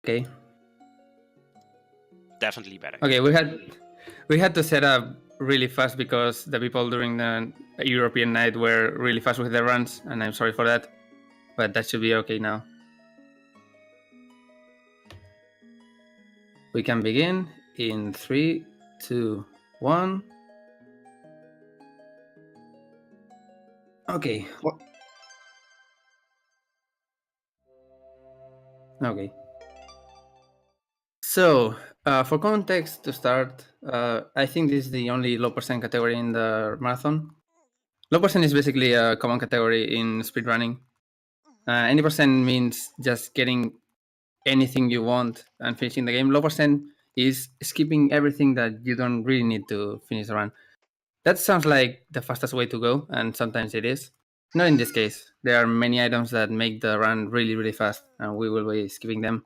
Okay. Definitely better. Okay, we had to set up really fast because the people during the European night were really fast with their runs, and I'm sorry for that. But that should be okay now. We can begin in 3, 2, 1. Okay. Okay. So, for context to start, I think this is the only low percent category in the marathon. Low percent is basically a common category in speedrunning. Any percent means just getting anything you want and finishing the game. Low percent is skipping everything that you don't really need to finish the run. That sounds like the fastest way to go, and sometimes it is. Not in this case. There are many items that make the run really, really fast, and we will be skipping them.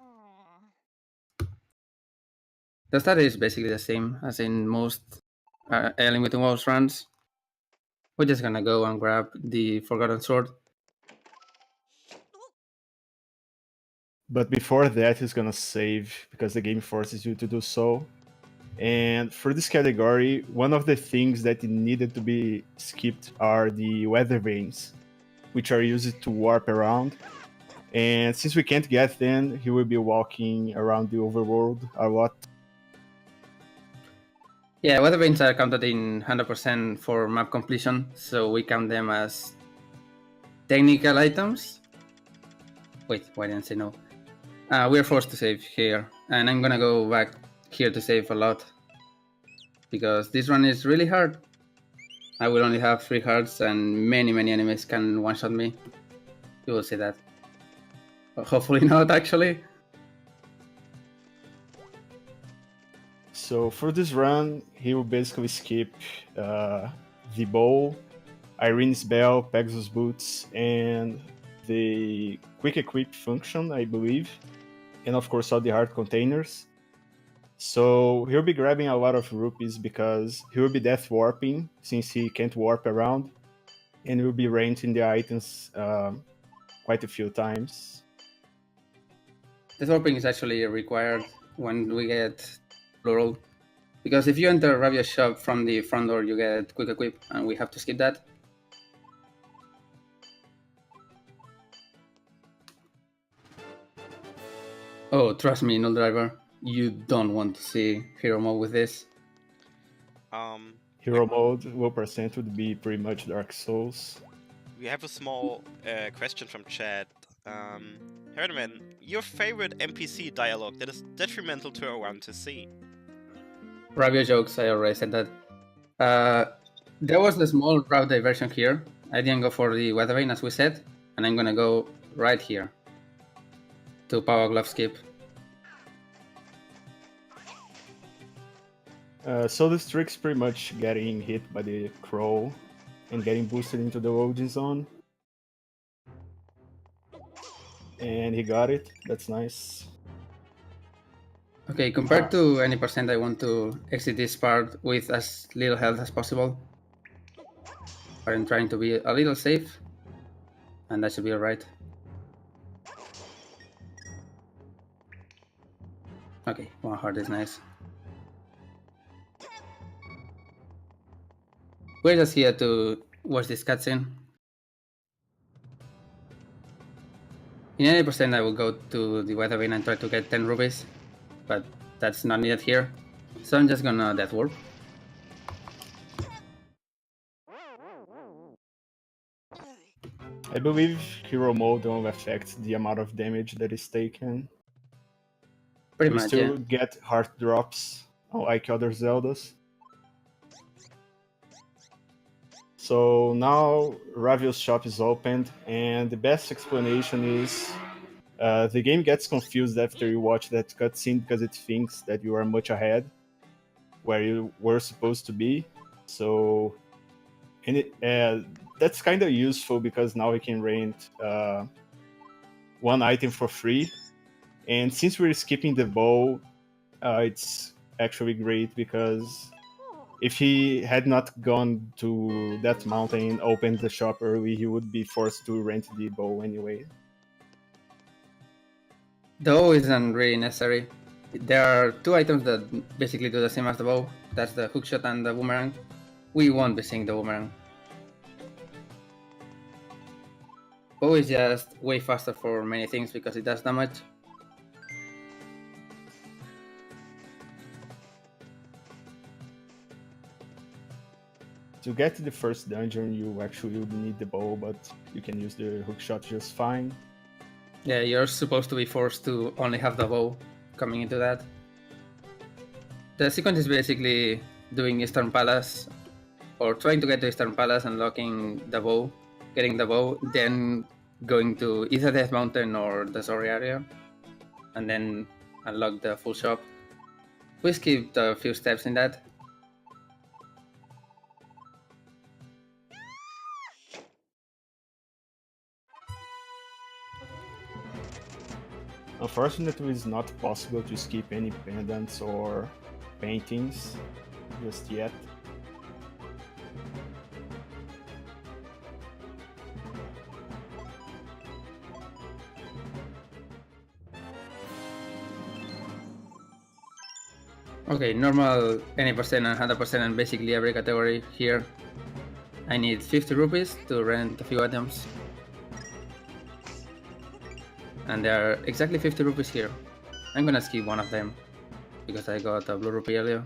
The start is basically the same as in most Limited Worlds runs. We're just gonna go and grab the Forgotten Sword. But before that, he's gonna save because the game forces you to do so. And for this category, one of the things that needed to be skipped are the weather vanes, which are used to warp around. And since we can't get them, he will be walking around the overworld a lot. Yeah, weather vanes are counted in 100% for map completion, so we count them as technical items. Wait, why didn't I say no? We're forced to save here, and I'm gonna go back here to save a lot because this run is really hard. I will only have 3 hearts, and many enemies can one-shot me. You will see that. But hopefully not, actually. So for this run, he will basically skip the bow, Irene's bell, Pegasus boots, and the quick equip function, I believe, and of course all the heart containers. So he'll be grabbing a lot of rupees because he will be death warping since he can't warp around, and he will be renting the items quite a few times. Death warping is actually required when we get plural, because if you enter Ravia's shop from the front door, you get quick equip, and we have to skip that. Oh, trust me, Null Driver, you don't want to see hero mode with this. Hero mode, low percent would be pretty much Dark Souls. We have a small question from chat. Herreteman, your favorite NPC dialogue that is detrimental to a run to see? Ravia jokes, I already said that. There was the small route diversion here. I didn't go for the weather vane as we said, and I'm gonna go right here to power glove skip. So this trick's pretty much getting hit by the crow and getting boosted into the loading zone. And he got it. That's nice. Okay, compared to any percent, I want to exit this part with as little health as possible. But I'm trying to be a little safe, and that should be alright. Okay, 1 heart is nice. We're just here to watch this cutscene. In any percent, I will go to the weather vane and try to get 10 rupees, but that's not needed here. So I'm just gonna death warp. I believe hero mode only affects the amount of damage that is taken. Pretty We much, still yeah. get heart drops, unlike other Zeldas. So now Ravio's shop is opened, and the best explanation is the game gets confused after you watch that cutscene because it thinks that you are much ahead where you were supposed to be. So, and that's kind of useful because now we can rent one item for free. And since we're skipping the bow, it's actually great because if he had not gone to that mountain and opened the shop early, he would be forced to rent the bow anyway. The bow isn't really necessary. There are two items that basically do the same as the bow. That's the hookshot and the boomerang. We won't be seeing the boomerang. Bow is just way faster for many things because it does damage. To get to the first dungeon, you actually will need the bow, but you can use the hookshot just fine. Yeah, you're supposed to be forced to only have the bow coming into that. The sequence is basically doing Eastern Palace, or trying to get to Eastern Palace, unlocking the bow, getting the bow, then going to either Death Mountain or the Zori area, and then unlock the full shop. We skipped a few steps in that. Unfortunately, it's not possible to skip any pendants or paintings just yet. Okay, normal, any percent and 100% and basically every category here. I need 50 rupees to rent a few items. And there are exactly 50 rupees here. I'm gonna skip one of them because I got a blue rupee earlier.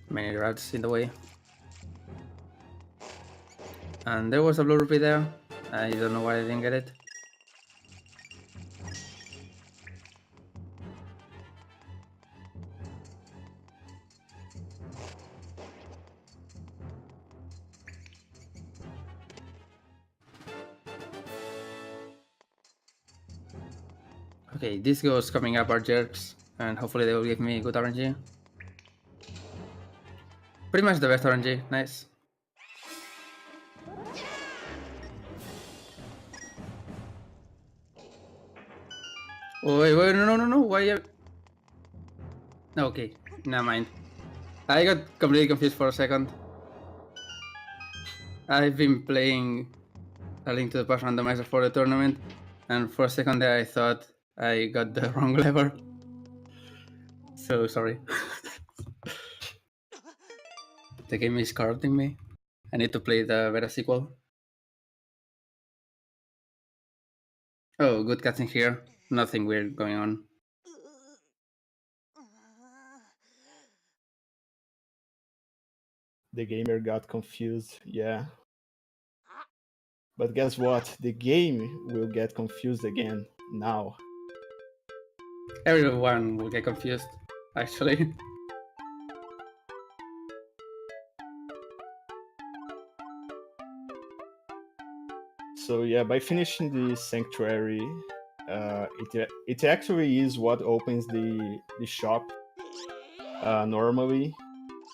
Many rats in the way. And there was a blue rupee there. I don't know why I didn't get it. Okay, these ghosts coming up are jerks, and hopefully they will give me good RNG. Pretty much the best RNG, nice. Oh, wait, no, why are... Okay, never mind. I got completely confused for a second. I've been playing A Link to the Past randomizer for the tournament, and for a second there I thought I got the wrong lever. So sorry. The game is corrupting me. I need to play the beta sequel. Oh, good cutscene here. Nothing weird going on. The gamer got confused, yeah. But guess what? The game will get confused again now. Everyone will get confused, actually. So yeah, by finishing the sanctuary, it actually is what opens the shop normally.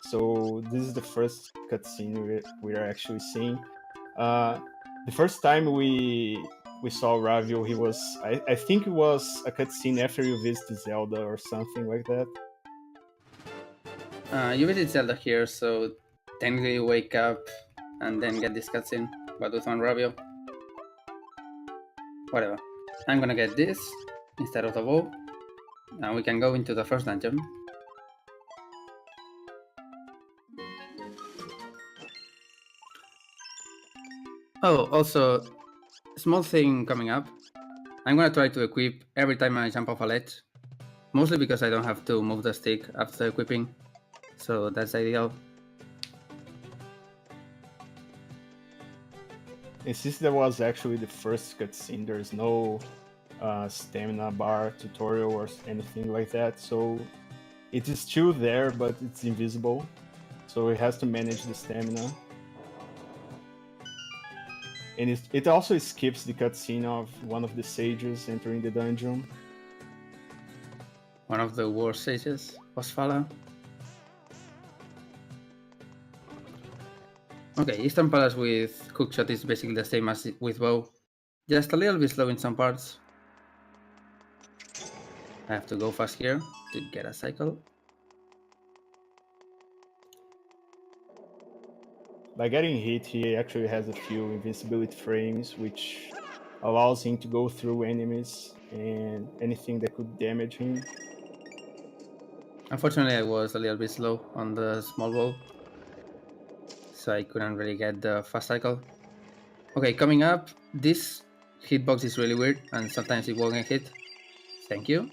So this is the first cutscene we're actually seeing. The first time we saw Ravio, he was I think it was a cutscene after you visit Zelda or something like that. You visit Zelda here, so technically you wake up and then get this cutscene, but with one Ravio. Whatever. I'm gonna get this instead of the bow, and we can go into the first dungeon. Oh, also, small thing coming up. I'm gonna try to equip every time I jump off a ledge, mostly because I don't have to move the stick after equipping, so that's ideal. And since that was actually the first cutscene, there's no stamina bar tutorial or anything like that, so it is still there, but it's invisible, so it has to manage the stamina. And it also skips the cutscene of one of the sages entering the dungeon. One of the worst sages, Osfala. Okay, Eastern Palace with hookshot is basically the same as with bow, just a little bit slow in some parts. I have to go fast here to get a cycle. By getting hit, he actually has a few invincibility frames, which allows him to go through enemies and anything that could damage him. Unfortunately, I was a little bit slow on the small bow, so I couldn't really get the fast cycle. Okay, coming up, this hitbox is really weird, and sometimes it won't get hit. Thank you.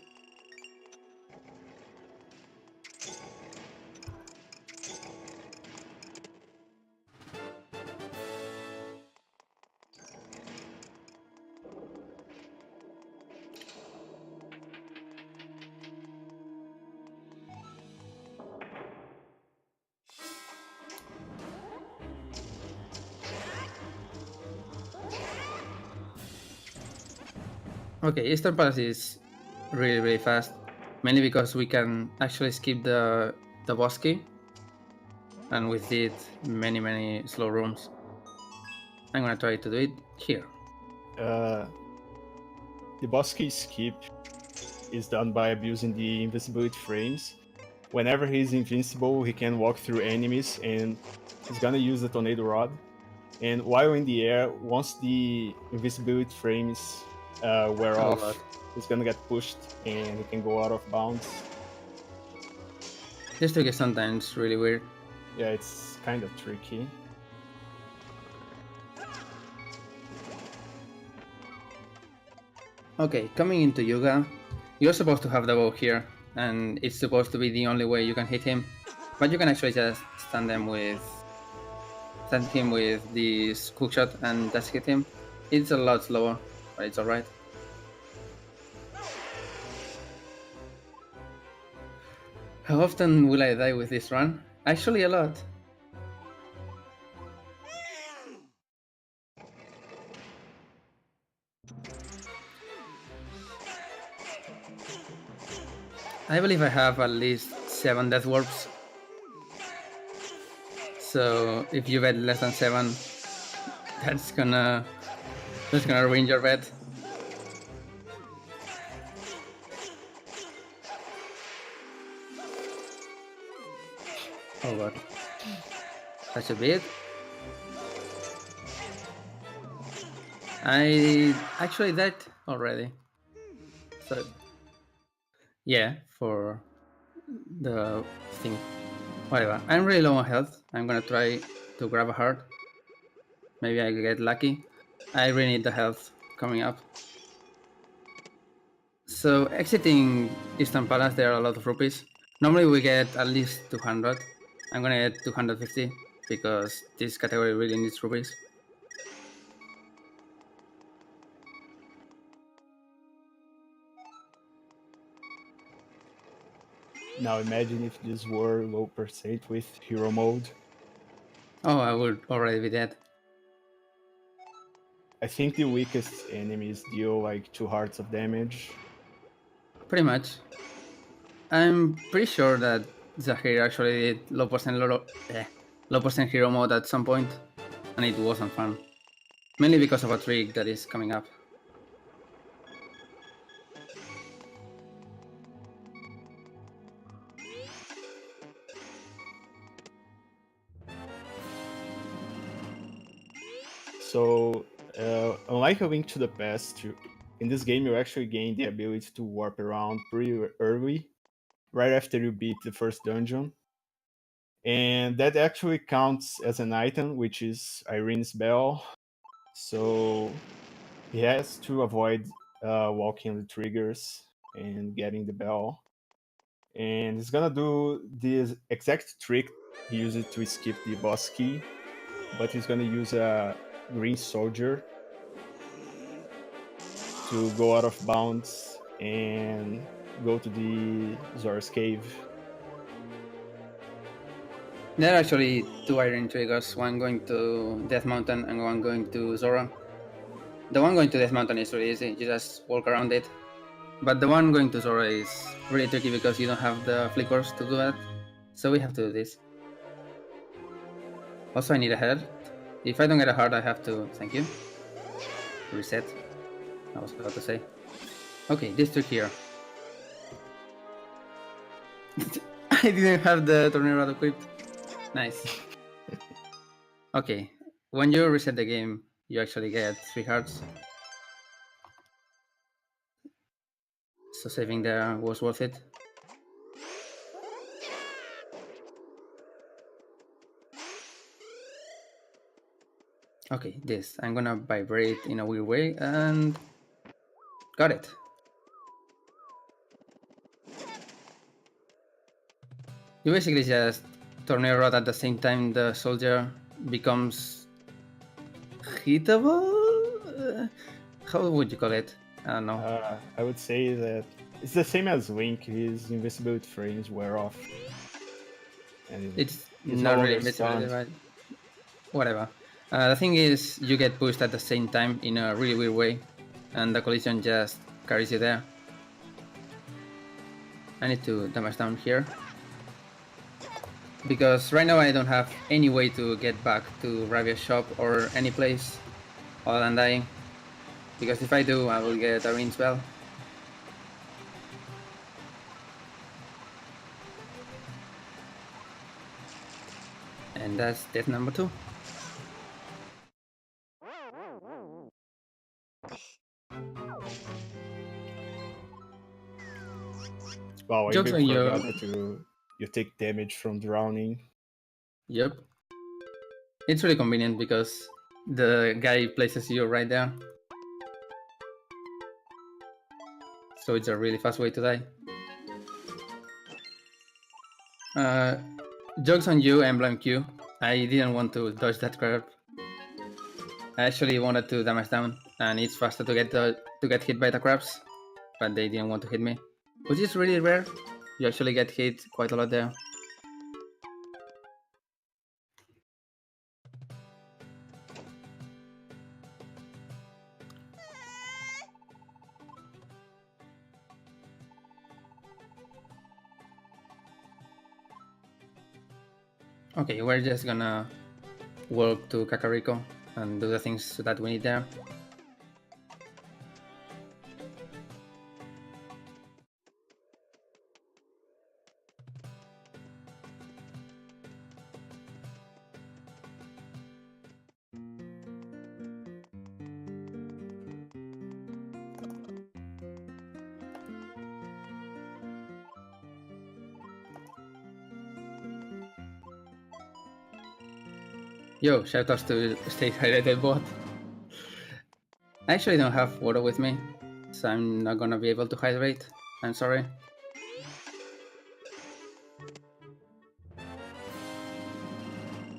Okay, Eastern Palace is really fast, mainly because we can actually skip the boss key, and with it many slow rooms. I'm gonna try to do it here. The boss key skip is done by abusing the invisibility frames. Whenever he's invincible, he can walk through enemies, and he's gonna use the tornado rod. And while in the air, once the invisibility frames wear Oh off, god. he's gonna get pushed and he can go out of bounds. This trick is sometimes really weird. Yeah, it's kind of tricky. Okay, coming into Yuga, you're supposed to have the bow here, and it's supposed to be the only way you can hit him, but you can actually just stun him with this hookshot and just hit him. It's a lot slower, but it's alright. How often will I die with this run? Actually a lot. I believe I have at least 7 death warps. So if you bet less than 7, that's gonna ruin your bet. Oh god. Such a bit. I actually died already. So yeah, for the thing. Whatever. I'm really low on health. I'm gonna try to grab a heart. Maybe I get lucky. I really need the health coming up. So exiting Eastern Palace, there are a lot of rupees. Normally we get at least 200. I'm gonna get 250 because this category really needs rupees. Now imagine if this were low percent with hero mode. Oh, I would already be dead. I think the weakest enemies deal like 2 hearts of damage. Pretty much. I'm pretty sure that Zahir actually did low percent hero mode at some point, and it wasn't fun. Mainly because of a trick that is coming up. So, unlike A Link to the Past, in this game you actually gain the ability to warp around pretty early, right after you beat the first dungeon. And that actually counts as an item, which is Irene's Bell. So he has to avoid walking the triggers and getting the bell. And he's gonna do this exact trick he used it to skip the boss key, but he's gonna use a green soldier to go out of bounds and go to the Zora's cave. There are actually 2 iron triggers, one going to Death Mountain and one going to Zora. The one going to Death Mountain is really easy, you just walk around it. But the one going to Zora is really tricky because you don't have the flickers to do that. So we have to do this. Also I need a heart. If I don't get a heart I have to, thank you, reset. I was about to say. Okay, this trick here. I didn't have the tornado equipped. Nice. Okay, when you reset the game, you actually get 3 hearts. So saving there was worth it. Okay, this. I'm gonna vibrate in a weird way and got it. You basically just tornado rod at the same time the soldier becomes hittable? How would you call it? I don't know. I would say that it's the same as Link. His invisibility frames wear off. And It's he's not no really longer invisible, stunned. right? Whatever. The thing is, you get pushed at the same time in a really weird way, and the collision just carries you there. I need to damage down here, because right now I don't have any way to get back to Ravia's shop or any place other than dying, because if I do, I will get a range bell. And that's death number 2. Wow, I Jokes even on you. forgot that you take damage from drowning. Yep. It's really convenient because the guy places you right there. So it's a really fast way to die. Jokes on you, Emblem Q. I didn't want to dodge that crab. I actually wanted to damage down, and it's faster to get hit by the crabs, but they didn't want to hit me, which is really rare. You actually get hit quite a lot there. Okay, we're just gonna walk to Kakariko and do the things that we need there. Yo, shoutouts to Stay Hydrated bot. I actually don't have water with me, so I'm not gonna be able to hydrate. I'm sorry.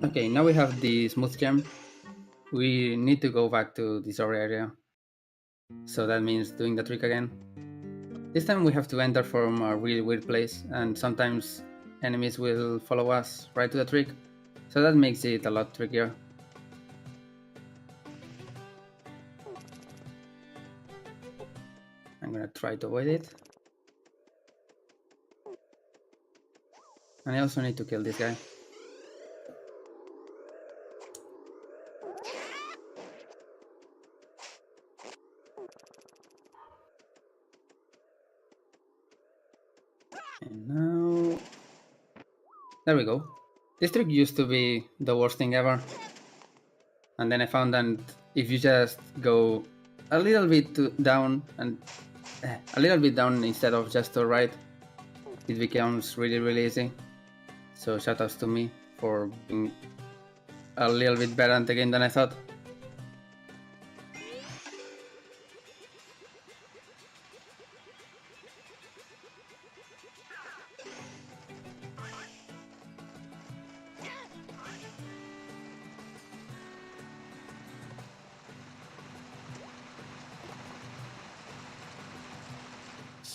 Okay, now we have the smooth gem. We need to go back to this area. So that means doing the trick again. This time we have to enter from a really weird place, and sometimes enemies will follow us right to the trick. So that makes it a lot trickier. I'm gonna try to avoid it. And I also need to kill this guy. And now... There we go. This trick used to be the worst thing ever. And then I found that if you just go a little bit down and a little bit down instead of just to right, it becomes really easy. So shoutouts to me for being a little bit better at the game than I thought.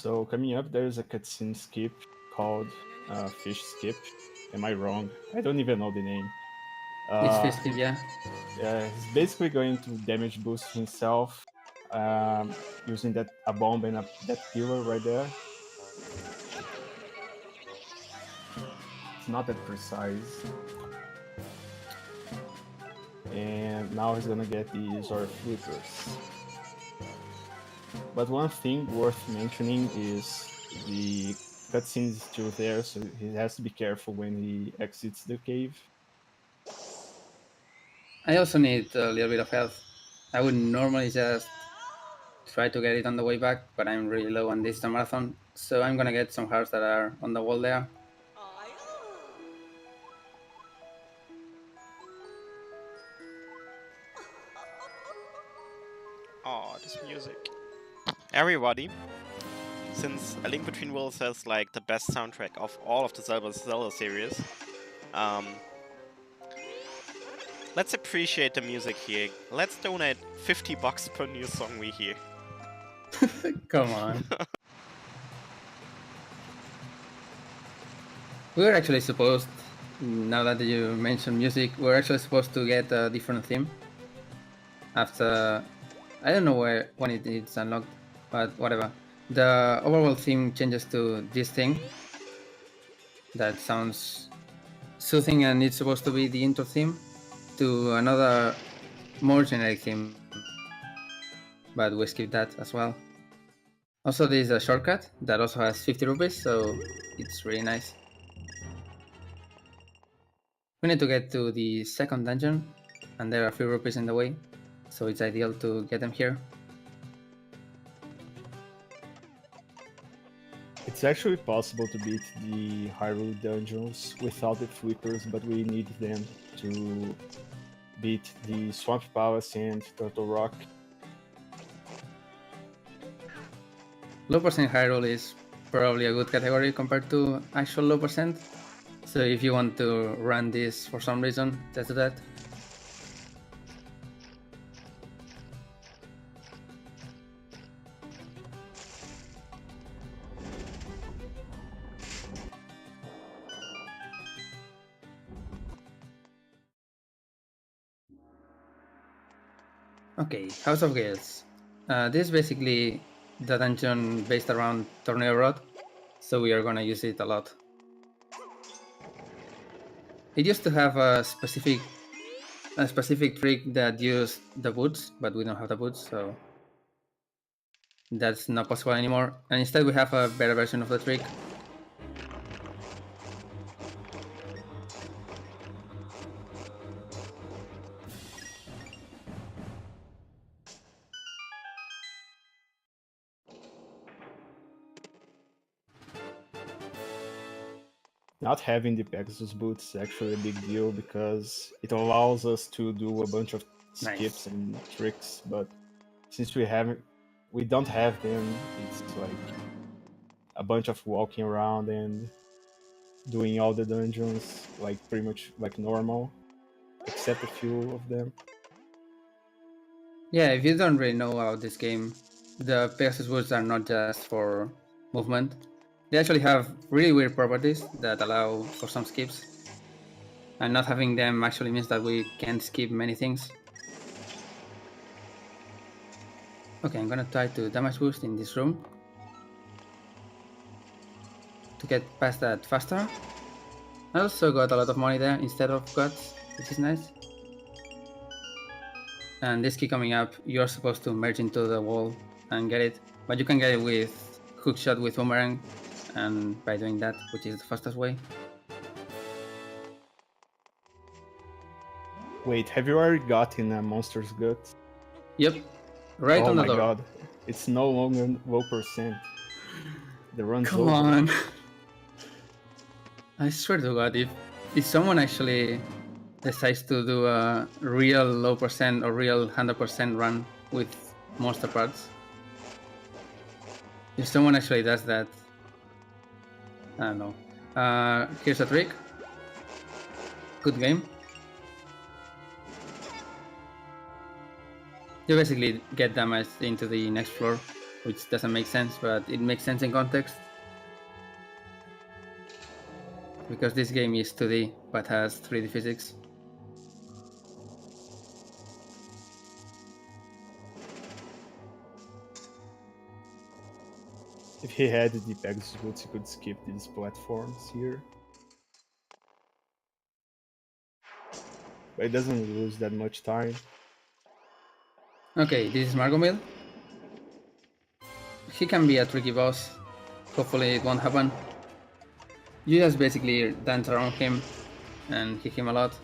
So coming up, there's a cutscene skip called Fish Skip. Am I wrong? I don't even know the name. It's fisted, yeah. Yeah, he's basically going to damage boost himself using a bomb and that pillar right there. It's not that precise. And now he's gonna get these or flippers. But one thing worth mentioning is the cutscene is still there, so he has to be careful when he exits the cave. I also need a little bit of health. I would normally just try to get it on the way back, but I'm really low on this marathon, so I'm gonna get some hearts that are on the wall there. Oh, this music. Everybody, since A Link Between Worlds has like the best soundtrack of all of the Zelda series, let's appreciate the music here. Let's donate $50 per new song we hear. Come on. We were actually supposed, now that you mentioned music, we're actually supposed to get a different theme. After, I don't know when it's unlocked, but whatever. The overall theme changes to this thing that sounds soothing, and it's supposed to be the intro theme, to another more generic theme, but we skipped that as well. Also, there is a shortcut that also has 50 rupees, so it's really nice. We need to get to the second dungeon, and there are a few rupees in the way, so it's ideal to get them here. It's actually possible to beat the Hyrule dungeons without the flippers, but we need them to beat the Swamp Palace and Turtle Rock. Low percent Hyrule is probably a good category compared to actual low percent, so if you want to run this for some reason, just do that. Okay, House of Gales. This is basically the dungeon based around Tornado Rod, so we are gonna use it a lot. It used to have a specific trick that used the boots, but we don't have the boots, so that's not possible anymore. And instead we have a better version of the trick. Not having the Pegasus boots is actually a big deal because it allows us to do a bunch of skips and tricks, but since we don't have them, it's like a bunch of walking around and doing all the dungeons like pretty much like normal, except a few of them. Yeah, if you don't really know about this game, the Pegasus boots are not just for movement. They actually have really weird properties that allow for some skips. And not having them actually means that we can't skip many things. Okay, I'm gonna try to damage boost in this room to get past that faster. I also got a lot of money there instead of guts, which is nice. And this key coming up, you're supposed to merge into the wall and get it, but you can get it with hookshot with boomerang, and by doing that, which is the fastest way. Wait, have you already gotten a Monster's Gut? Yep, right on the door. Oh my god, it's no longer low percent. The run's Come over. on. I swear to god, if someone actually decides to do a real low percent or real 100% run with monster parts, if someone actually does that, I don't know. Here's a trick. Good game. You basically get damaged into the next floor, which doesn't make sense, but it makes sense in context. Because this game is 2D, but has 3D physics. If he had the Pegasus boots, he could skip these platforms here. But he doesn't lose that much time. Okay, this is Margomil. He can be a tricky boss. Hopefully it won't happen. You just basically dance around him and hit him a lot.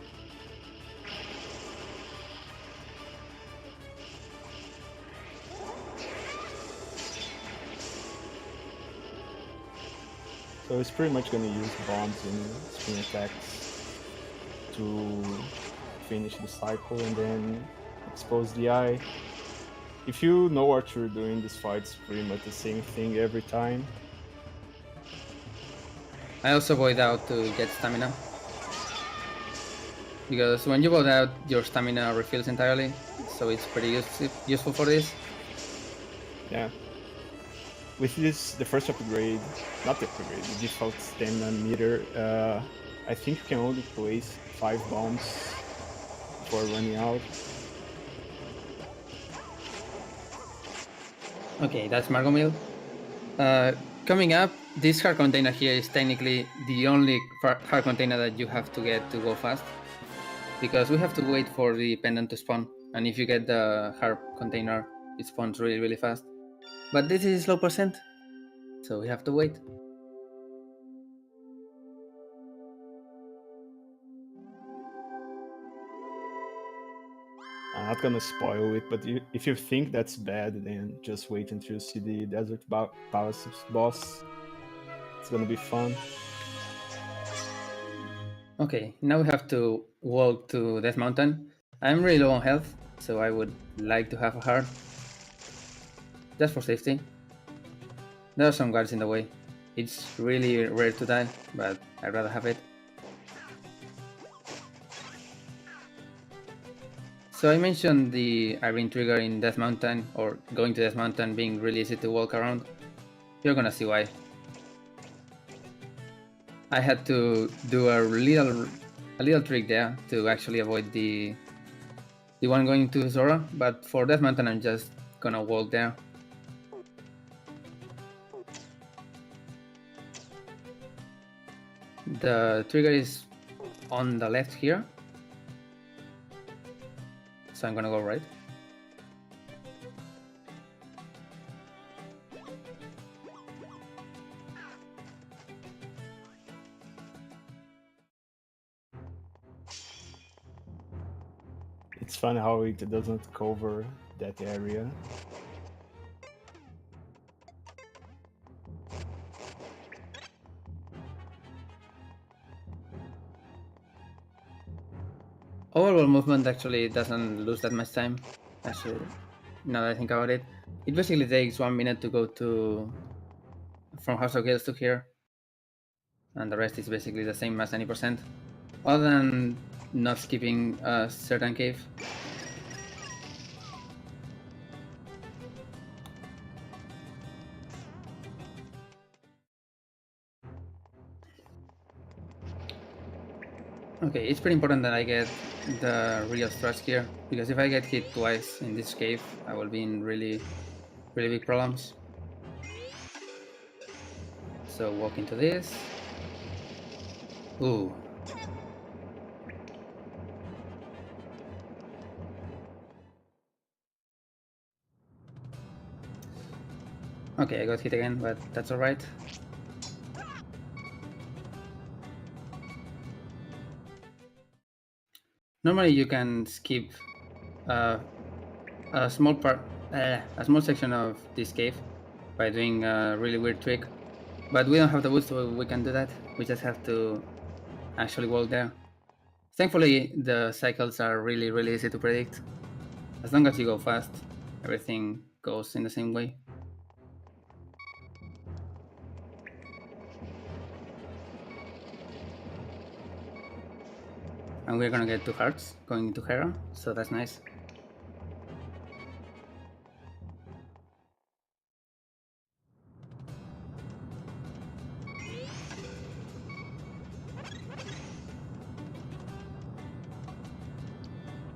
So it's pretty much gonna use bombs and spin attacks to finish the cycle and then expose the eye. If you know what you're doing, this fight's pretty much the same thing every time. I also void out to get stamina, because when you void out, your stamina refills entirely, so it's pretty useful for this. Yeah. With this, the first upgrade, not the upgrade, the default stamina meter, I think you can only place 5 bombs before running out. Okay, that's Margomil. Coming up, this heart container here is technically the only heart container that you have to get to go fast, because we have to wait for the pendant to spawn, and if you get the heart container, it spawns really fast. But this is low percent, so we have to wait. I'm not gonna spoil it, but if you think that's bad, then just wait until you see the Desert Palace boss. It's gonna be fun. Okay, now we have to walk to Death Mountain. I'm really low on health, so I would like to have a heart, just for safety. There are some guards in the way. It's really rare to die, but I'd rather have it. So I mentioned the Irene trigger in Death Mountain, or going to Death Mountain being really easy to walk around. You're gonna see why. I had to do a little trick there to actually avoid the one going to Zora, but for Death Mountain I'm just gonna walk there. The trigger is on the left here, so I'm gonna go right. It's fun how it doesn't cover that area. Overall movement actually doesn't lose that much time. Actually, now that I think about it, it basically takes 1 minute to go from House of Gales to here, and the rest is basically the same as 90%, other than not skipping a certain cave. Okay, it's pretty important that I get the real strats here, because if I get hit twice in this cave, I will be in really big problems. So walk into this. Ooh. Okay, I got hit again, but that's alright. Normally you can skip a small section of this cave by doing a really weird trick, but we don't have the boost, so we can do that. We just have to actually walk there. Thankfully, the cycles are really easy to predict. As long as you go fast, everything goes in the same way. And we're gonna get 2 hearts going into Hera, so that's nice.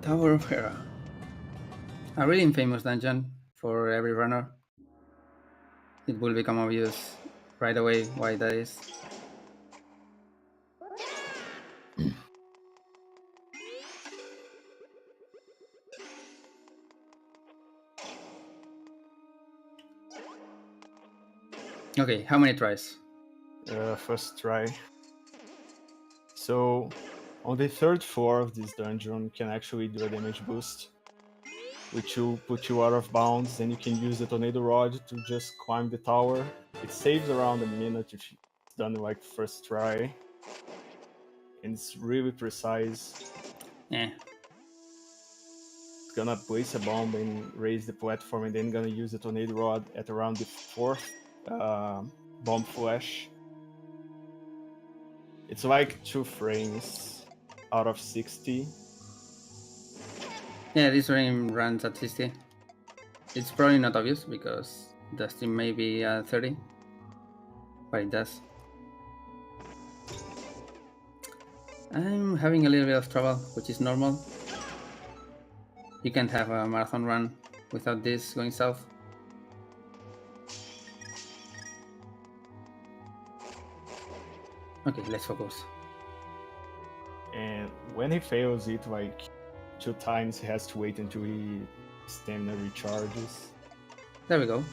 Tower of Hera. A really infamous dungeon for every runner. It will become obvious right away why that is. Okay, how many tries? first try. So on the third floor of this dungeon, you can actually do a damage boost, which will put you out of bounds, and you can use the tornado rod to just climb the tower. It saves around a minute if it's done like first try, and it's really precise. Yeah. It's gonna place a bomb and raise the platform, and then gonna use the tornado rod at around the fourth bomb flash. It's like 2 frames out of 60. Yeah, this frame runs at 60. It's probably not obvious because the stream may be at 30, but it does. I'm having a little bit of trouble, which is normal. You can't have a marathon run without this going south. Okay, let's focus. And when he fails it like 2 times, he has to wait until his stamina recharges. There we go.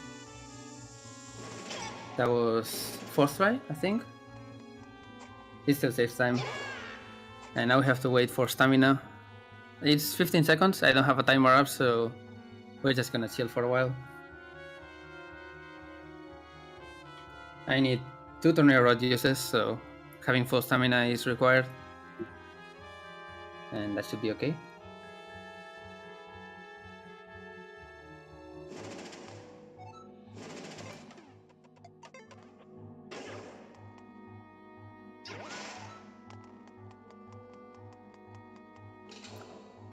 That was 4th try, I think. It still saves time. And now we have to wait for stamina. It's 15 seconds, I don't have a timer up, so we're just gonna chill for a while. I need 2 tornado rod uses, so having full stamina is required. And that should be okay.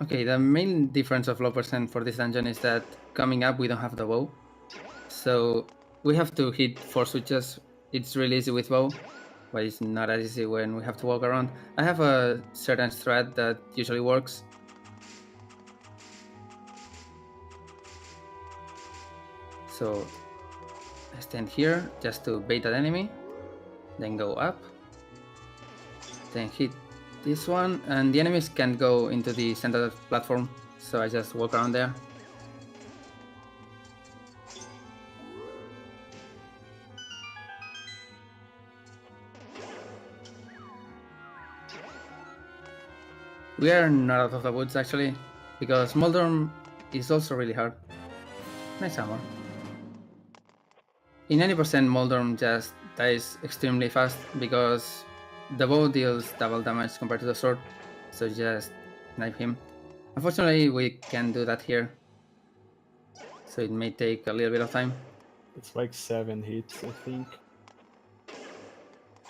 Okay, the main difference of low percent for this dungeon is that coming up we don't have the bow. So we have to hit 4 switches. It's really easy with bow, but it's not as easy when we have to walk around. I have a certain strat that usually works. So I stand here just to bait that enemy, then go up, then hit this one, and the enemies can't go into the center platform, so I just walk around there. We are not out of the woods actually, because Moldorm is also really hard. Nice armor. In 90% Moldorm just dies extremely fast because the bow deals double damage compared to the sword, so just knife him. Unfortunately we can't do that here, so it may take a little bit of time. It's like 7 hits, I think.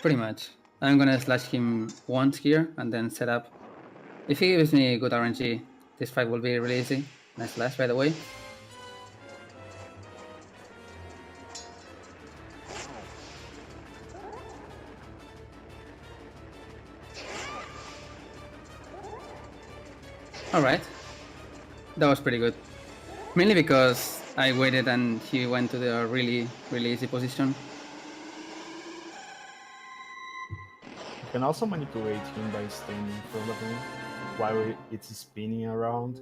Pretty much. I'm gonna slash him once here and then set up. If he gives me good RNG, this fight will be really easy. Nice slash, by the way. Alright. That was pretty good. Mainly because I waited and he went to the really easy position. You can also manipulate him by standing in front of him while it's spinning around.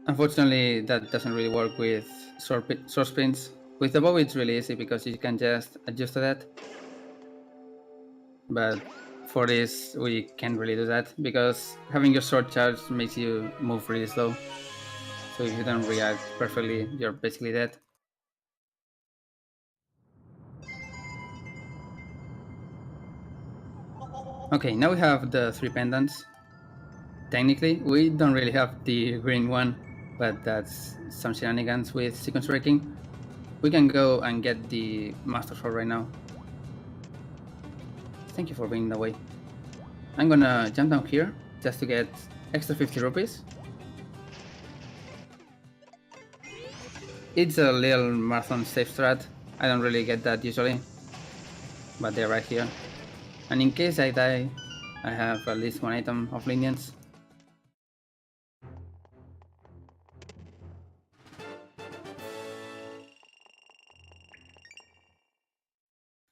Unfortunately, that doesn't really work with sword spins. With the bow it's really easy because you can just adjust to that. But for this, we can't really do that because having your sword charged makes you move really slow. So if you don't react perfectly, you're basically dead. Okay, now we have the 3 pendants. Technically, we don't really have the green one, but that's some shenanigans with sequence breaking. We can go and get the Master Sword right now. Thank you for being in the way. I'm gonna jump down here just to get extra 50 rupees. It's a little marathon safe strat. I don't really get that usually, but they're right here. And in case I die, I have at least 1 item of lenience.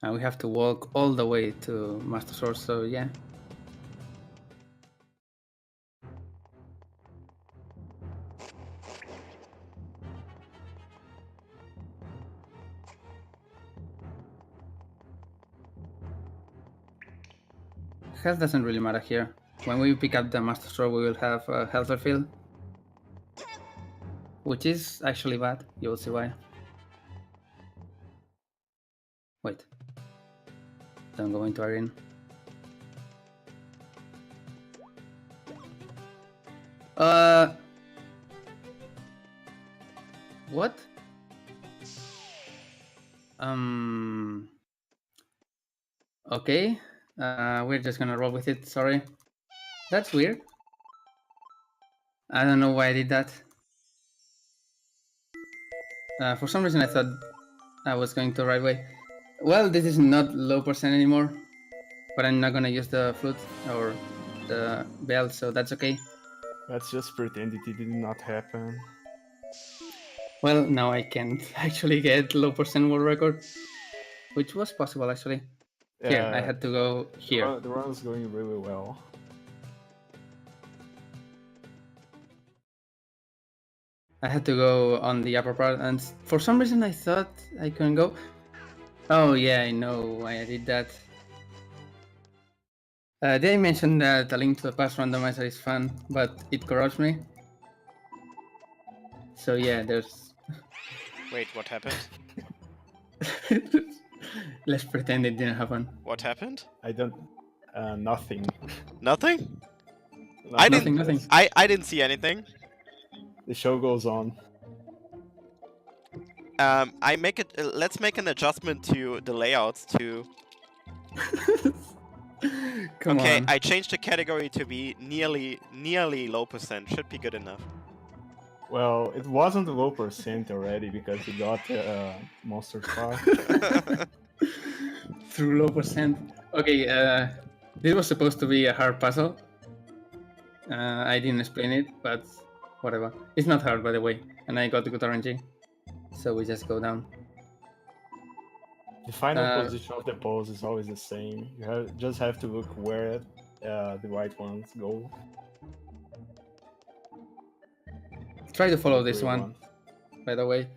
And we have to walk all the way to Master Sword, so yeah. Health doesn't really matter here. When we pick up the Master Sword, we will have a health refill, which is actually bad. You will see why. Wait. Don't go into arena. What? Okay. We're just gonna roll with it, sorry. That's weird. I don't know why I did that. For some reason I thought I was going the right way. Well, this is not low percent anymore, but I'm not gonna use the flute or the bell, so that's okay. Let's just pretend it did not happen. Well, now I can't actually get low percent world record, which was possible actually. Here, I had to go here. The run is going really well. I had to go on the upper part, and for some reason I thought I couldn't go. Oh yeah, I know why I did that. They mentioned that a link to the past randomizer is fun, but it corrupts me. So yeah, there's... Wait, what happened? Let's pretend it didn't happen. What happened? I don't... nothing. Nothing? Nothing. I didn't see anything. The show goes on. Let's make an adjustment to the layouts to... Come okay, on. I changed the category to be nearly low percent. Should be good enough. Well, it wasn't a low percent already because we got Monster Star. Through low percent. Okay, this was supposed to be a hard puzzle. I didn't explain it, but whatever. It's not hard, by the way, and I got good RNG. So we just go down. The final position of the pose is always the same. You just have to look where the right ones go. Try to follow this one, by the way.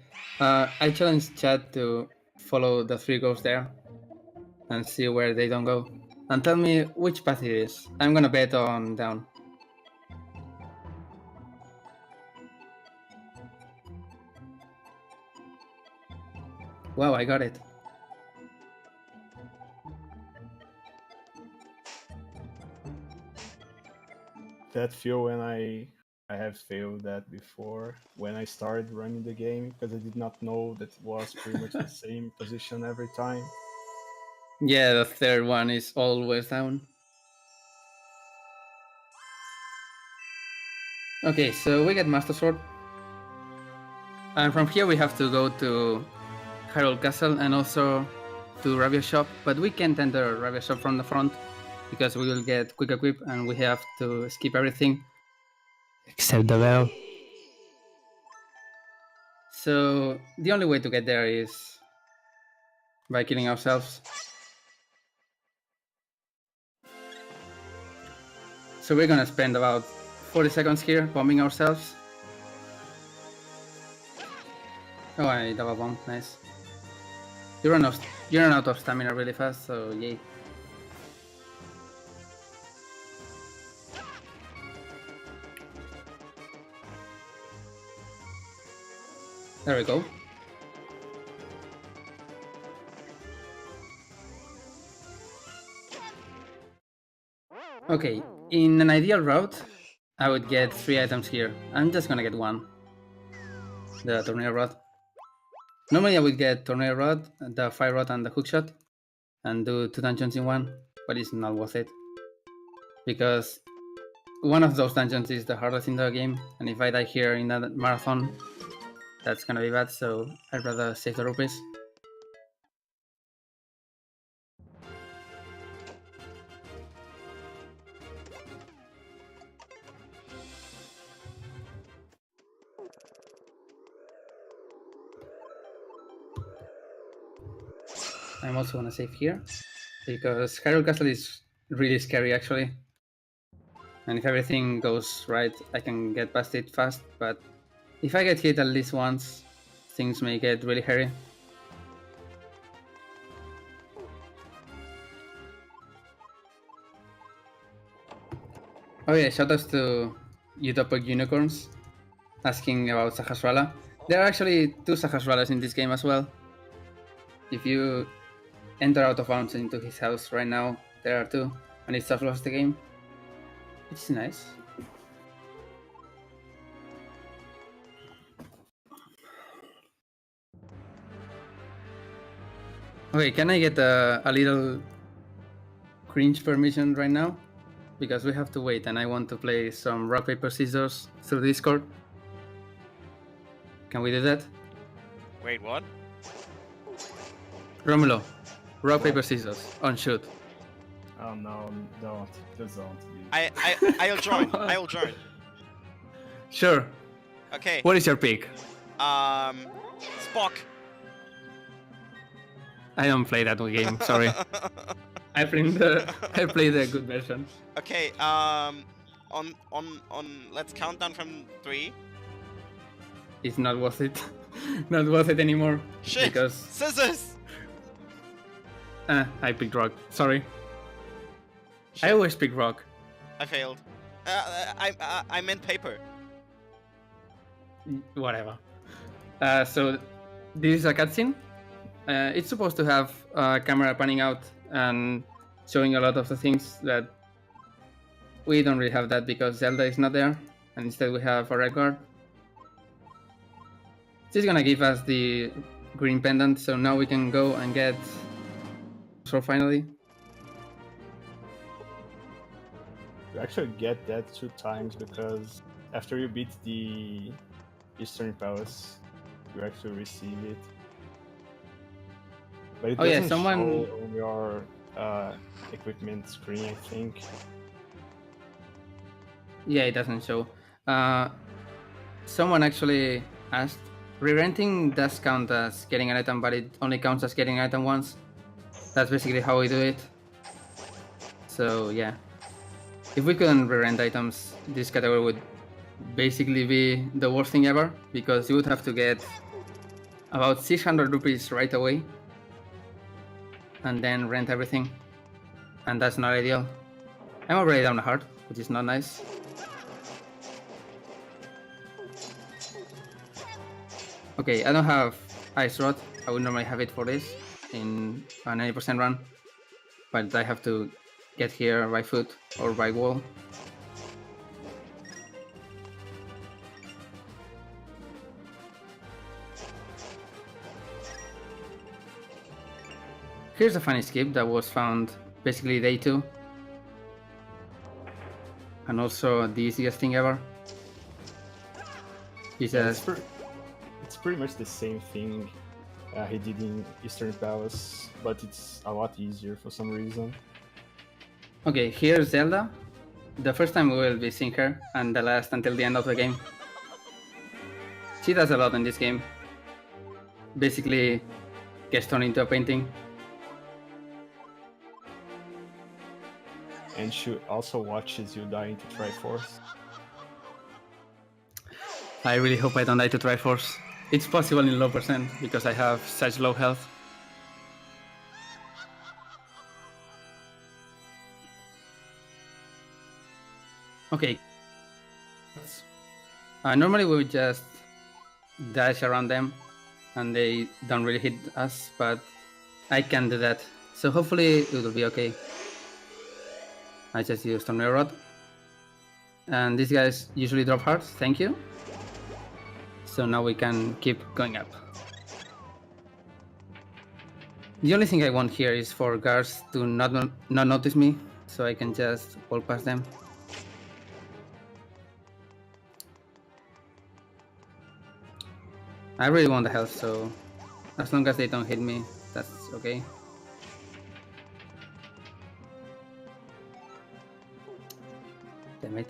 I challenge chat to follow the 3 goals there and see where they don't go. And tell me which path it is. I'm gonna bet on down. Wow, I got it. That feel when I have failed that before when I started running the game because I did not know that it was pretty much the same position every time. Yeah, the third one is always down. Okay, so we get Master Sword. And from here we have to go to Hyrule Castle and also to Ravia Shop, but we can't enter Ravia Shop from the front because we will get quick equip and we have to skip everything except the bell. So the only way to get there is by killing ourselves. So we're gonna spend about 40 seconds here bombing ourselves. Oh, I double bomb, nice. You run out of stamina really fast, so yay. There we go. Okay, in an ideal route, I would get 3 items here. I'm just gonna get 1. The Tornado Rod. Normally I would get Tornado Rod, the Fire Rod and the Hookshot, and do 2 dungeons in 1, but it's not worth it. Because one of those dungeons is the hardest in the game, and if I die here in that marathon, that's gonna be bad, so I'd rather save the rupees. I'm also gonna save here, because Hyrule Castle is really scary actually. And if everything goes right, I can get past it fast, but if I get hit at least once, things may get really hairy. Oh yeah, shoutouts to Utopic Unicorns asking about Sahasrara. There are actually 2 Sahasraras in this game as well. If you enter out of bounds into his house right now, there are 2, and it soft lost the game. It's nice. Okay, can I get a little cringe permission right now? Because we have to wait and I want to play some rock, paper, scissors through Discord. Can we do that? Wait, what? Romulo, rock, What? paper, scissors on shoot. Oh no, don't. Please don't. I'll join. I'll join. Sure. Okay. What is your pick? Spock. I don't play that game, sorry. I played the good version. Okay. Let's count down from 3. It's not worth it. Not worth it anymore. Shit. Because Scissors. I picked rock. Sorry. Shit. I always pick rock. I failed. I meant paper. Whatever. So this is a cutscene. It's supposed to have a camera panning out and showing a lot of the things that we don't really have that because Zelda is not there, and instead we have a record. This is gonna give us the green pendant, so now we can go and get so finally. You actually get that 2 times because after you beat the Eastern Palace, you actually receive it. But it Oh, yeah, doesn't someone- show on your equipment screen, I think. Yeah, it doesn't show. Someone actually asked, re-renting does count as getting an item, but it only counts as getting an item once. That's basically how we do it. So yeah, if we couldn't re-rent items, this category would basically be the worst thing ever, because you would have to get about 600 rupees right away and then rent everything, and that's not ideal. I'm already down a heart, which is not nice. Okay, I don't have Ice Rod. I would normally have it for this in a 90% run, but I have to get here by foot or by wall. Here's a funny skip that was found basically day 2, and also the easiest thing ever. He Yeah, says, it's pretty much the same thing he did in Eastern Palace, but it's a lot easier for some reason. okay, here's Zelda. The first time we will be seeing her, and the last until the end of the game. She does a lot in this game. Basically, gets turned into a painting. And she also watches you die into Triforce. I really hope I don't die to Triforce. It's possible in low percent, because I have such low health. Okay. Normally we would just dash around them and they don't really hit us, but I can do that. So hopefully it will be okay. I just used Tornado Rod. And these guys usually drop hearts, thank you. So now we can keep going up. The only thing I want here is for guards to not notice me, so I can just walk past them. I really want the health, so as long as they don't hit me, that's okay. Damn it.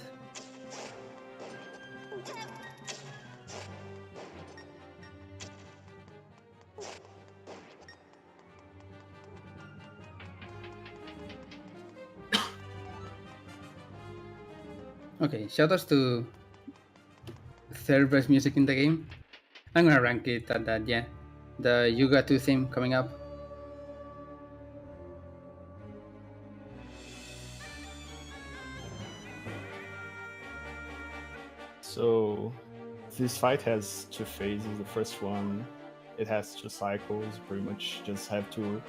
Okay, shoutouts to third best music in the game. I'm gonna rank it at that, yeah. The Yuga 2 theme coming up. So this fight has two phases. The first one, it has two cycles. Pretty much just have to.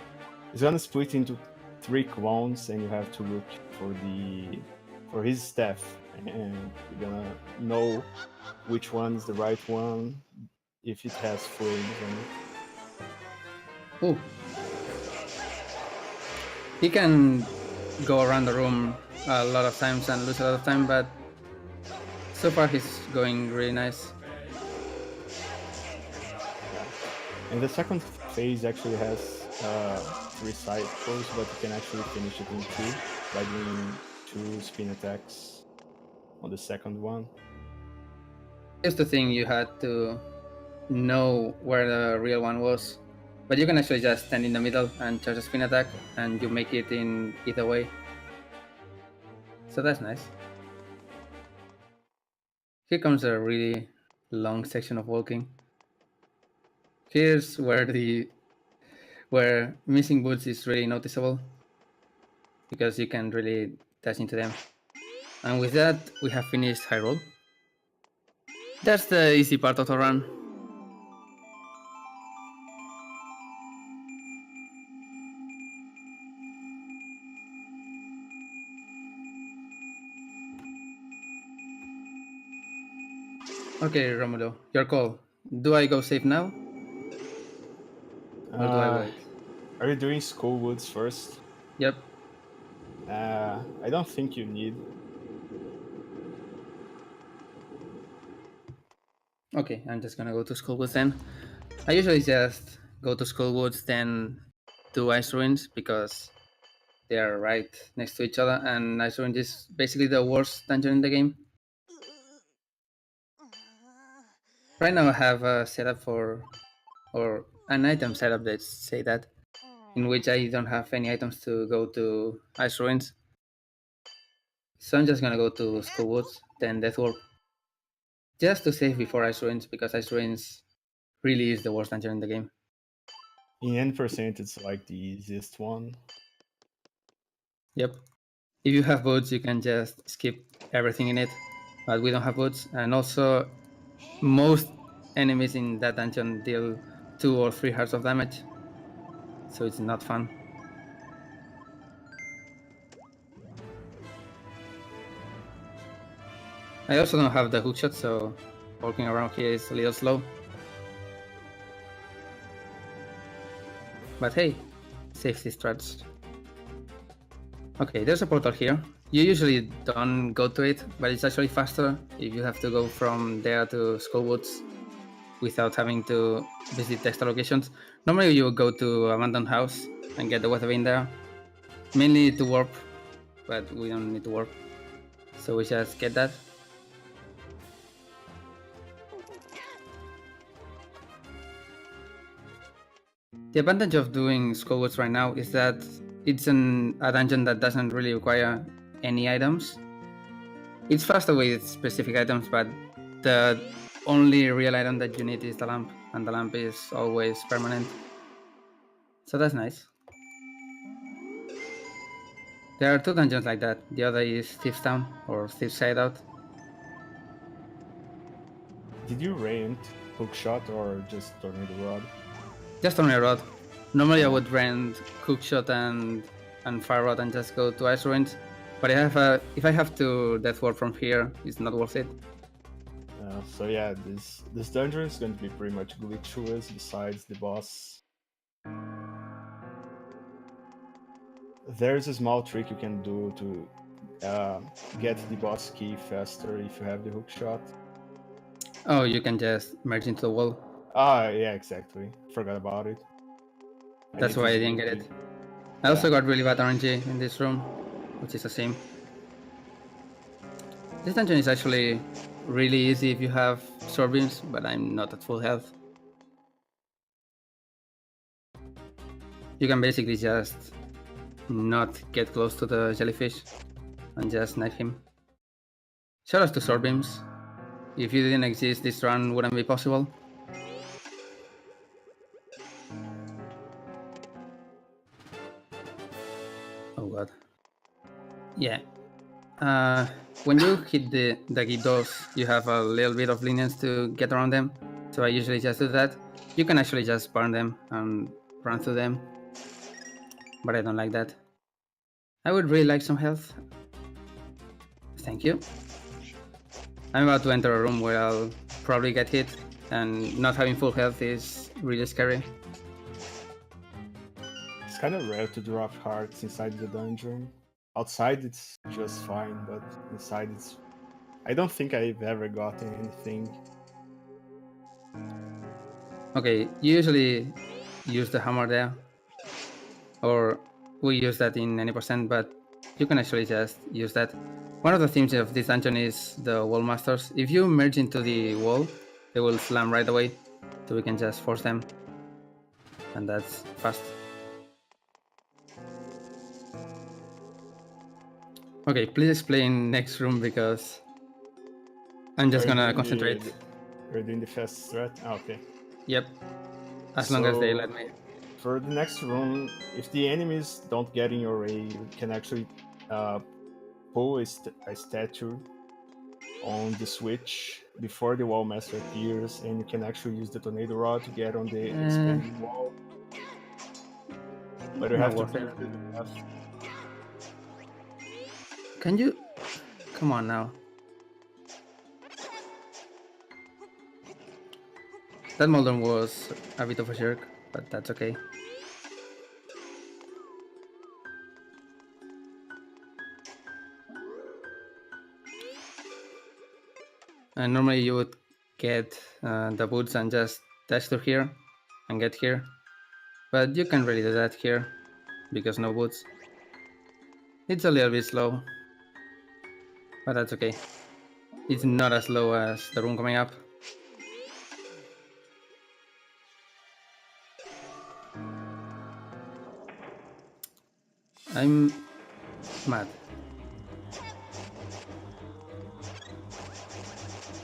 It's gonna split into 3 clones, and you have to look for his staff, and you're gonna know which one's the right one if it has flames on it. Oh. He can go around the room a lot of times and lose a lot of time, but so far he's going really nice. And the second phase actually has 3 cycles, but you can actually finish it in 2 by doing 2 spin attacks on the second one. Here's the thing, you had to know where the real one was, but you can actually just stand in the middle and charge a spin attack, and you make it in either way. So that's nice. Here comes a really long section of walking. Here's where missing boots is really noticeable, because you can really dash into them. And with that, we have finished Hyrule. That's the easy part of the run. Okay, Romulo, your call. Do I go save now? Or do I wait? Are you doing Skull Woods first? Yep. I don't think you need. Okay, I'm just gonna go to Skullwoods then. I usually just go to Skullwoods, then do Ice Ruins, because they are right next to each other, and Ice Ruins is basically the worst dungeon in the game. Right now I have a setup or an item setup, let's say that, in which I don't have any items to go to Ice Ruins. So I'm just gonna go to Skullwoods, then Death Warp, just to save before Ice Ruins, because Ice Ruins really is the worst dungeon in the game. In N%, it's like the easiest one. Yep. If you have boots, you can just skip everything in it, but we don't have boots. And also, most enemies in that dungeon deal 2 or 3 hearts of damage, so it's not fun. I also don't have the hookshot, so walking around here is a little slow. But hey, safety strats. Okay, there's a portal here. You usually don't go to it, but it's actually faster if you have to go from there to Skullwoods without having to visit extra locations. Normally you would go to Abandoned House and get the weather in there, mainly to warp, but we don't need to warp, so we just get that. The advantage of doing Skullwoods right now is that it's a dungeon that doesn't really require any items. It's faster with specific items, but the only real item that you need is the lamp, and the lamp is always permanent. So that's nice. There are 2 dungeons like that. The other is Thief's Town, or Thief's Hideout. Did you rent Hookshot or just Tornado Rod? Just on my rod. Normally I would rent Hookshot and Fire Rod and just go to Ice Ruins, but if I have to Death Warp from here, it's not worth it. So yeah, this dungeon is going to be pretty much glitchless besides the boss. There's a small trick you can do to get the boss key faster if you have the hookshot. Oh, you can just merge into the wall. Ah, yeah, exactly. Forgot about it. That's why I didn't get it. I also got really bad RNG in this room, which is a shame. This dungeon is actually really easy if you have sword beams, but I'm not at full health. You can basically just not get close to the jellyfish and just knife him. Shout out to sword beams. If you didn't exist, this run wouldn't be possible. Oh god. Yeah. When you hit the guidos, you have a little bit of lenience to get around them. So I usually just do that. You can actually just burn them and run through them, but I don't like that. I would really like some health. Thank you. I'm about to enter a room where I'll probably get hit, and not having full health is really scary. It's kind of rare to drop hearts inside the dungeon. Outside it's just fine, but inside it's... I don't think I've ever gotten anything. Okay, you usually use the hammer there, or we use that in any percent, but you can actually just use that. One of the themes of this dungeon is the wall masters. If you merge into the wall, they will slam right away, so we can just force them, and that's fast. Okay, please explain next room because I'm just gonna concentrate. You're doing the fast strat? Ah, okay. Yep, as long as they let me. For the next room, if the enemies don't get in your way, you can actually pull a statue on the switch before the wall master appears, and you can actually use the tornado rod to get on the expanding wall. But you have to be enough. Can you? Come on now. That Molden was a bit of a jerk, but that's okay. And normally you would get the boots and just dash through here and get here, but you can't really do that here because no boots. It's a little bit slow, but that's okay. It's not as slow as the room coming up. I'm mad.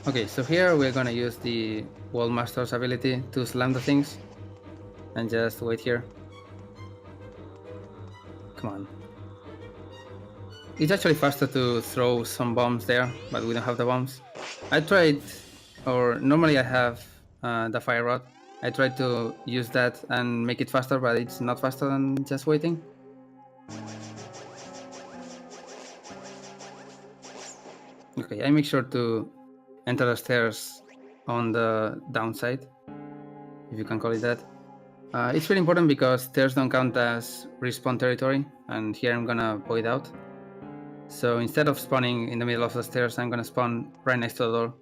Okay, so here we're gonna use the Wall Master's ability to slam the things and just wait here. Come on. It's actually faster to throw some bombs there, but we don't have the bombs. I tried, or normally I have the fire rod. I tried to use that and make it faster, but it's not faster than just waiting. Okay, I make sure to enter the stairs on the downside, if you can call it that. It's really important because stairs don't count as respawn territory, and here I'm gonna void out. So instead of spawning in the middle of the stairs, I'm gonna spawn right next to the door.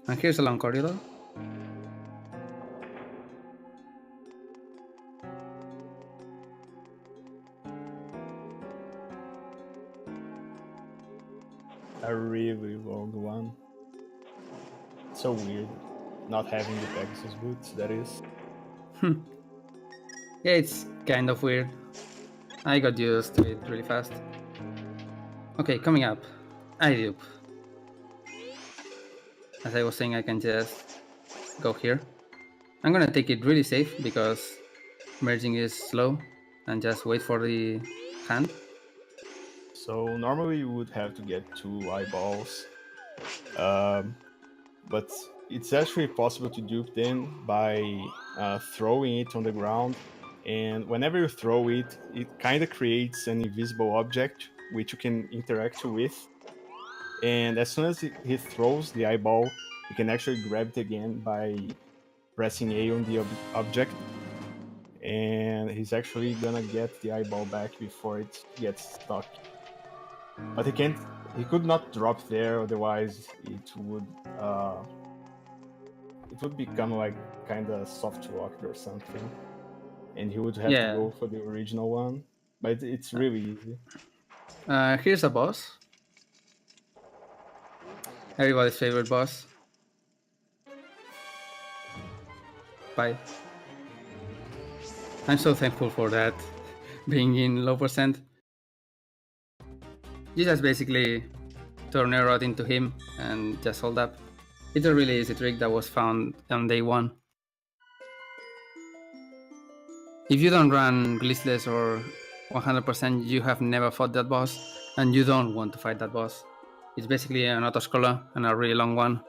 And here's a long corridor. A really long one. So weird. Not having the Pegasus boots, that is. Yeah, it's kind of weird. I got used to it really fast. Okay, coming up. I dupe. As I was saying, I can just go here. I'm gonna take it really safe because merging is slow and just wait for the hand. So normally you would have to get 2 eyeballs, but it's actually possible to dupe them by throwing it on the ground, and whenever you throw it, it kind of creates an invisible object which you can interact with, and as soon as he throws the eyeball, you can actually grab it again by pressing A on the object, and he's actually gonna get the eyeball back before it gets stuck. But he could not drop there, otherwise it would become like kind of soft locked or something, and he would have to go for the original one. But it's really easy. Here's a boss. Everybody's favorite boss. Bye. I'm so thankful for that, being in low percent. You just basically turn a rod into him and just hold up. It's a really easy trick that was found on day 1. If you don't run glitchless or 100%, you have never fought that boss, and you don't want to fight that boss. It's basically an auto-scroller and a really long one.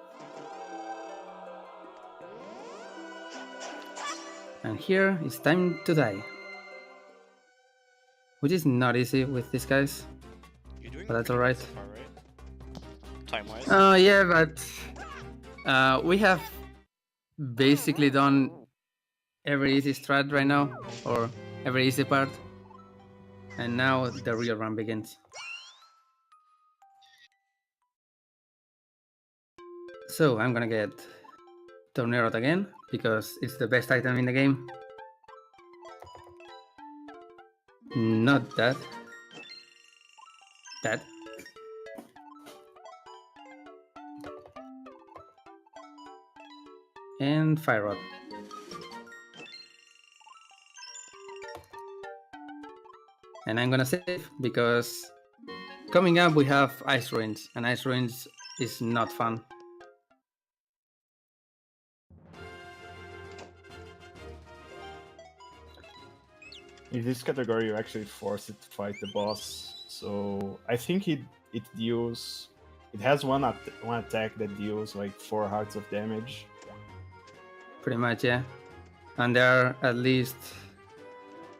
And here it's time to die. Which is not easy with these guys. You're doing But that's pretty alright. good so far, right? Time-wise? Yeah, but we have basically done every easy strat right now, or every easy part. And now the real run begins. So I'm gonna get Tornado again, because it's the best item in the game. Not that. That. And Fire Rod. And I'm gonna save, because coming up we have Ice Ruins, and Ice Ruins is not fun. In this category, you're actually forced to fight the boss. So I think it deals. It has one attack that deals like 4 hearts of damage. Pretty much, yeah. And there are at least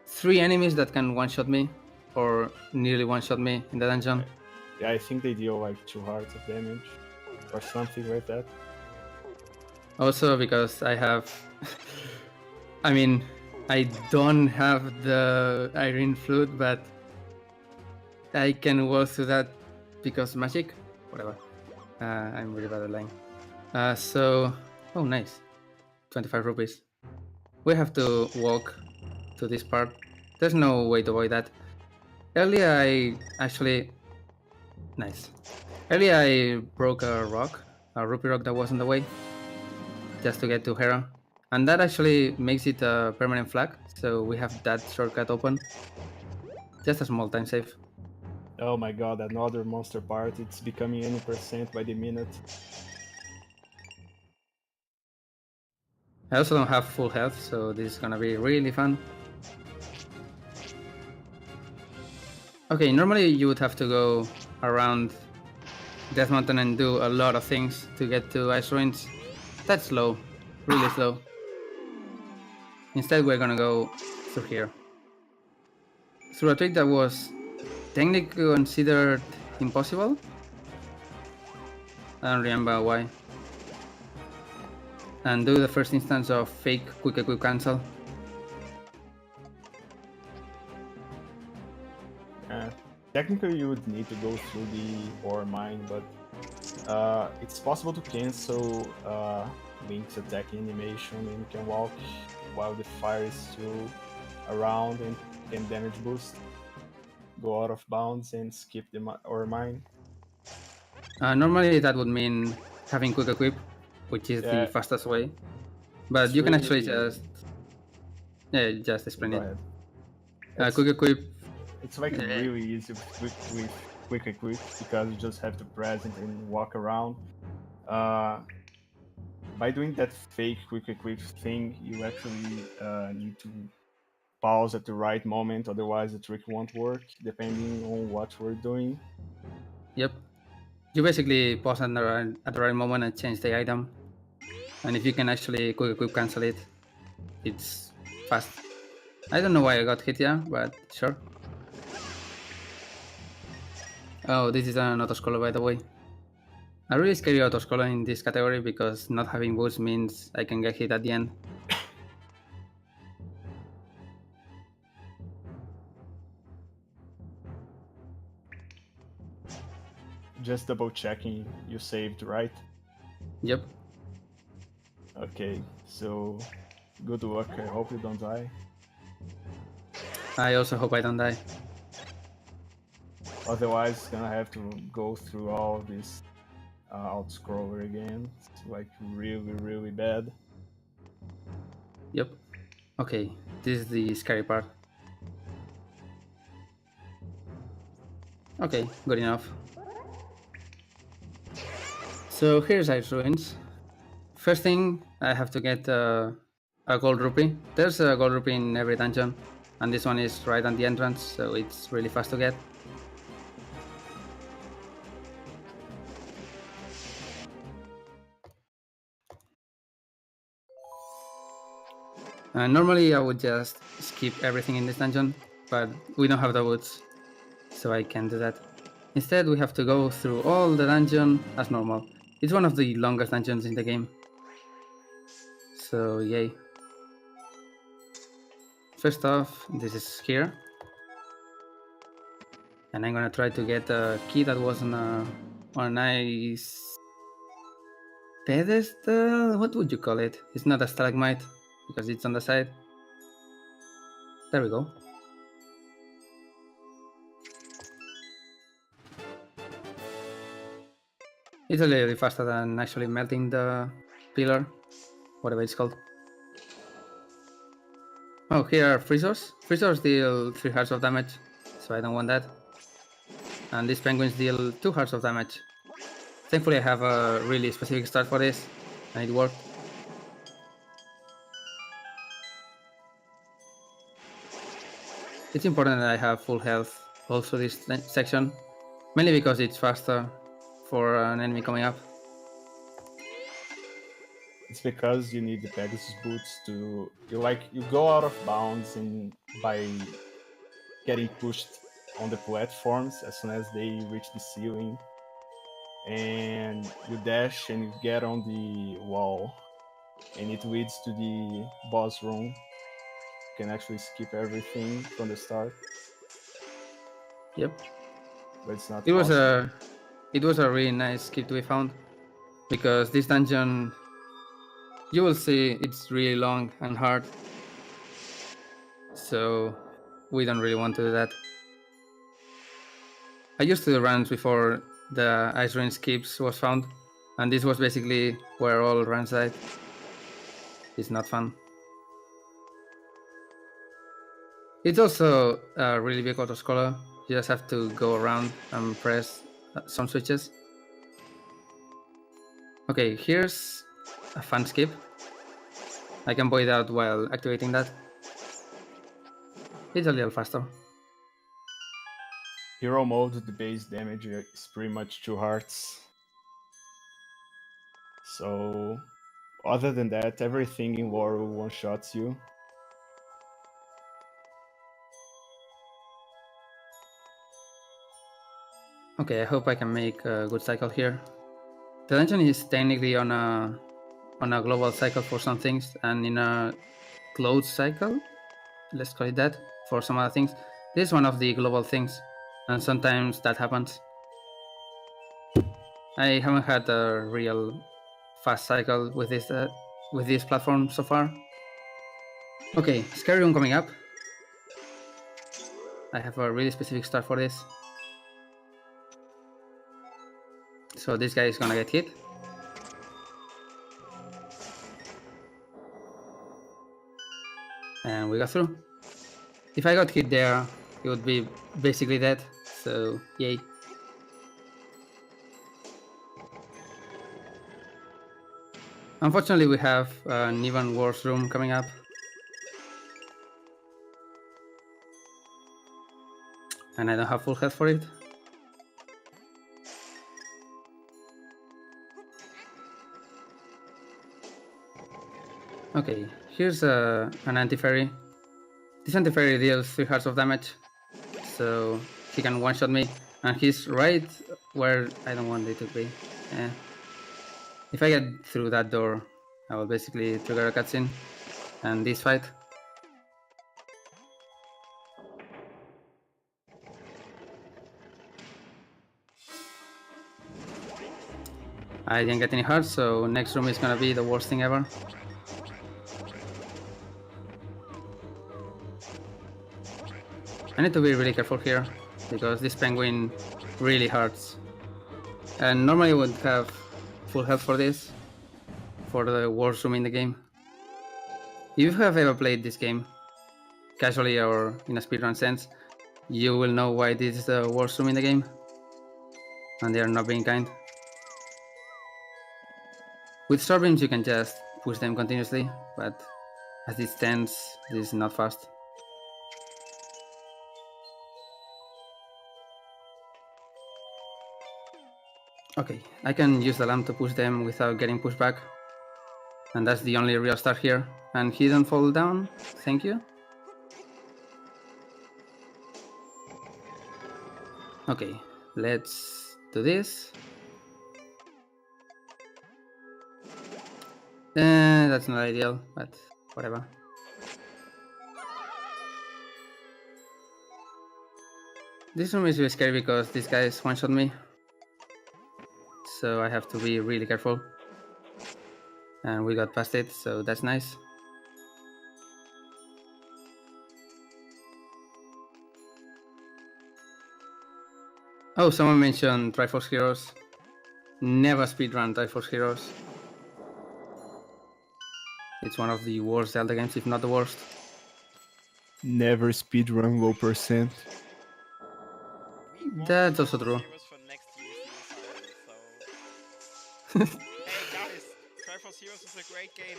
3 enemies that can one-shot me, or nearly one-shot me in the dungeon. Yeah, I think they deal like 2 hearts of damage, or something like that. Also because I have... I mean, I don't have the Iron Flute, but I can walk through that because magic? Whatever. I'm really bad at lying. So... Oh, nice. 25 rupees. We have to walk to this part. There's no way to avoid that. Earlier I actually... Nice. Earlier I broke a rock, a rupee rock that was in the way, just to get to Hera. And that actually makes it a permanent flag, so we have that shortcut open. Just a small time save. Oh my god, another monster part. It's becoming any percent by the minute. I also don't have full health, so this is gonna be really fun. Okay, normally you would have to go around Death Mountain and do a lot of things to get to Ice Ruins. That's slow, really slow. Instead we're gonna go through here. Through a trick that was technically considered impossible. I don't remember why. And do the first instance of fake quick equip cancel. Technically you would need to go through the ore mine, but it's possible to cancel Link's attacking animation, and you can walk while the fire is still around and can damage boost. Go out of bounds and skip the ore mine. Normally that would mean having quick equip, which is the fastest way. But It's you can really- actually just... Yeah, just explain Go it. ahead. Quick equip... It's like really easy with quick equip, because you just have to press it and walk around. By doing that fake quick equip thing, you actually need to pause at the right moment, otherwise the trick won't work, depending on what we're doing. Yep. You basically pause at the right moment and change the item. And if you can actually quick equip cancel it, it's fast. I don't know why I got hit here, but sure. Oh, this is an autoscroller, by the way. A really scary autoscroller in this category, because not having boost means I can get hit at the end. Just double checking, you saved, right? Yep. Okay, so good luck, I hope you don't die. I also hope I don't die. Otherwise, it's gonna have to go through all this out-scroller again. It's like really bad. Yep. Okay, this is the scary part. Okay, good enough. So here's Ice Ruins. First thing, I have to get a a gold rupee. There's a gold rupee in every dungeon, and this one is right on the entrance, so it's really fast to get. Normally I would just skip everything in this dungeon, but we don't have the woods, so I can't do that. Instead, we have to go through all the dungeon as normal. It's one of the longest dungeons in the game, so yay. First off, this is here, and I'm gonna try to get a key that was on a nice pedestal. What would you call it? It's not a stalagmite because it's on the side. There we go. It's a little bit faster than actually melting the pillar, whatever it's called. Oh, here are freezers. Freezers deal 3 hearts of damage, so I don't want that. And these penguins deal 2 hearts of damage. Thankfully I have a really specific start for this, and it worked. It's important that I have full health also this section, mainly because it's faster for an enemy coming up. It's because you need the Pegasus boots to you go out of bounds by getting pushed on the platforms as soon as they reach the ceiling, and you dash and you get on the wall, and it leads to the boss room. You can actually skip everything from the start. Yep. But it's not. It was a really nice skip to be found, because this dungeon, you will see it's really long and hard, so we don't really want to do that. I used to do runs before the Ice Rain skips was found, and this was basically where all runs died. It's not fun. It's also a really big autoscroller. You just have to go around and press some switches. Okay, here's a fun skip. I can void out while activating that. It's a little faster. Hero mode, the base damage is pretty much 2 hearts. So, other than that, everything in War one-shots you. Okay, I hope I can make a good cycle here. The dungeon is technically on a global cycle for some things, and in a closed cycle, let's call it that, for some other things. This is one of the global things, and sometimes that happens. I haven't had a real fast cycle with this platform so far. Okay, scary room coming up. I have a really specific start for this. So this guy is gonna get hit. And we got through. If I got hit there, it would be basically dead, so yay. Unfortunately, we have an even worse room coming up. And I don't have full health for it. Okay, here's an anti-fairy. This anti-fairy deals 3 hearts of damage, so he can one-shot me, and he's right where I don't want it to be. If I get through that door, I will basically trigger a cutscene and this fight. I didn't get any hearts, so next room is gonna be the worst thing ever. I need to be really careful here, because this penguin really hurts. And normally I would have full health for this, for the worst room in the game. If you have ever played this game, casually or in a speedrun sense, you will know why this is the worst room in the game. And they are not being kind. With starbeams you can just push them continuously, but As it stands, this is not fast. Okay, I can use the lamp to push them without getting pushed back. And that's the only real start here. And he didn't fall down. Thank you. Okay, let's do this. That's not ideal, but whatever. This room is really scary because these guys one-shot me. So I have to be really careful. And we got past it, so that's nice. Oh, someone mentioned Triforce Heroes. Never speedrun Triforce Heroes. It's one of the worst Zelda games, if not the worst. Never speedrun low percent. That's also true. Heroes for next year's new title, so... Hey guys, Triforce Heroes is a great game.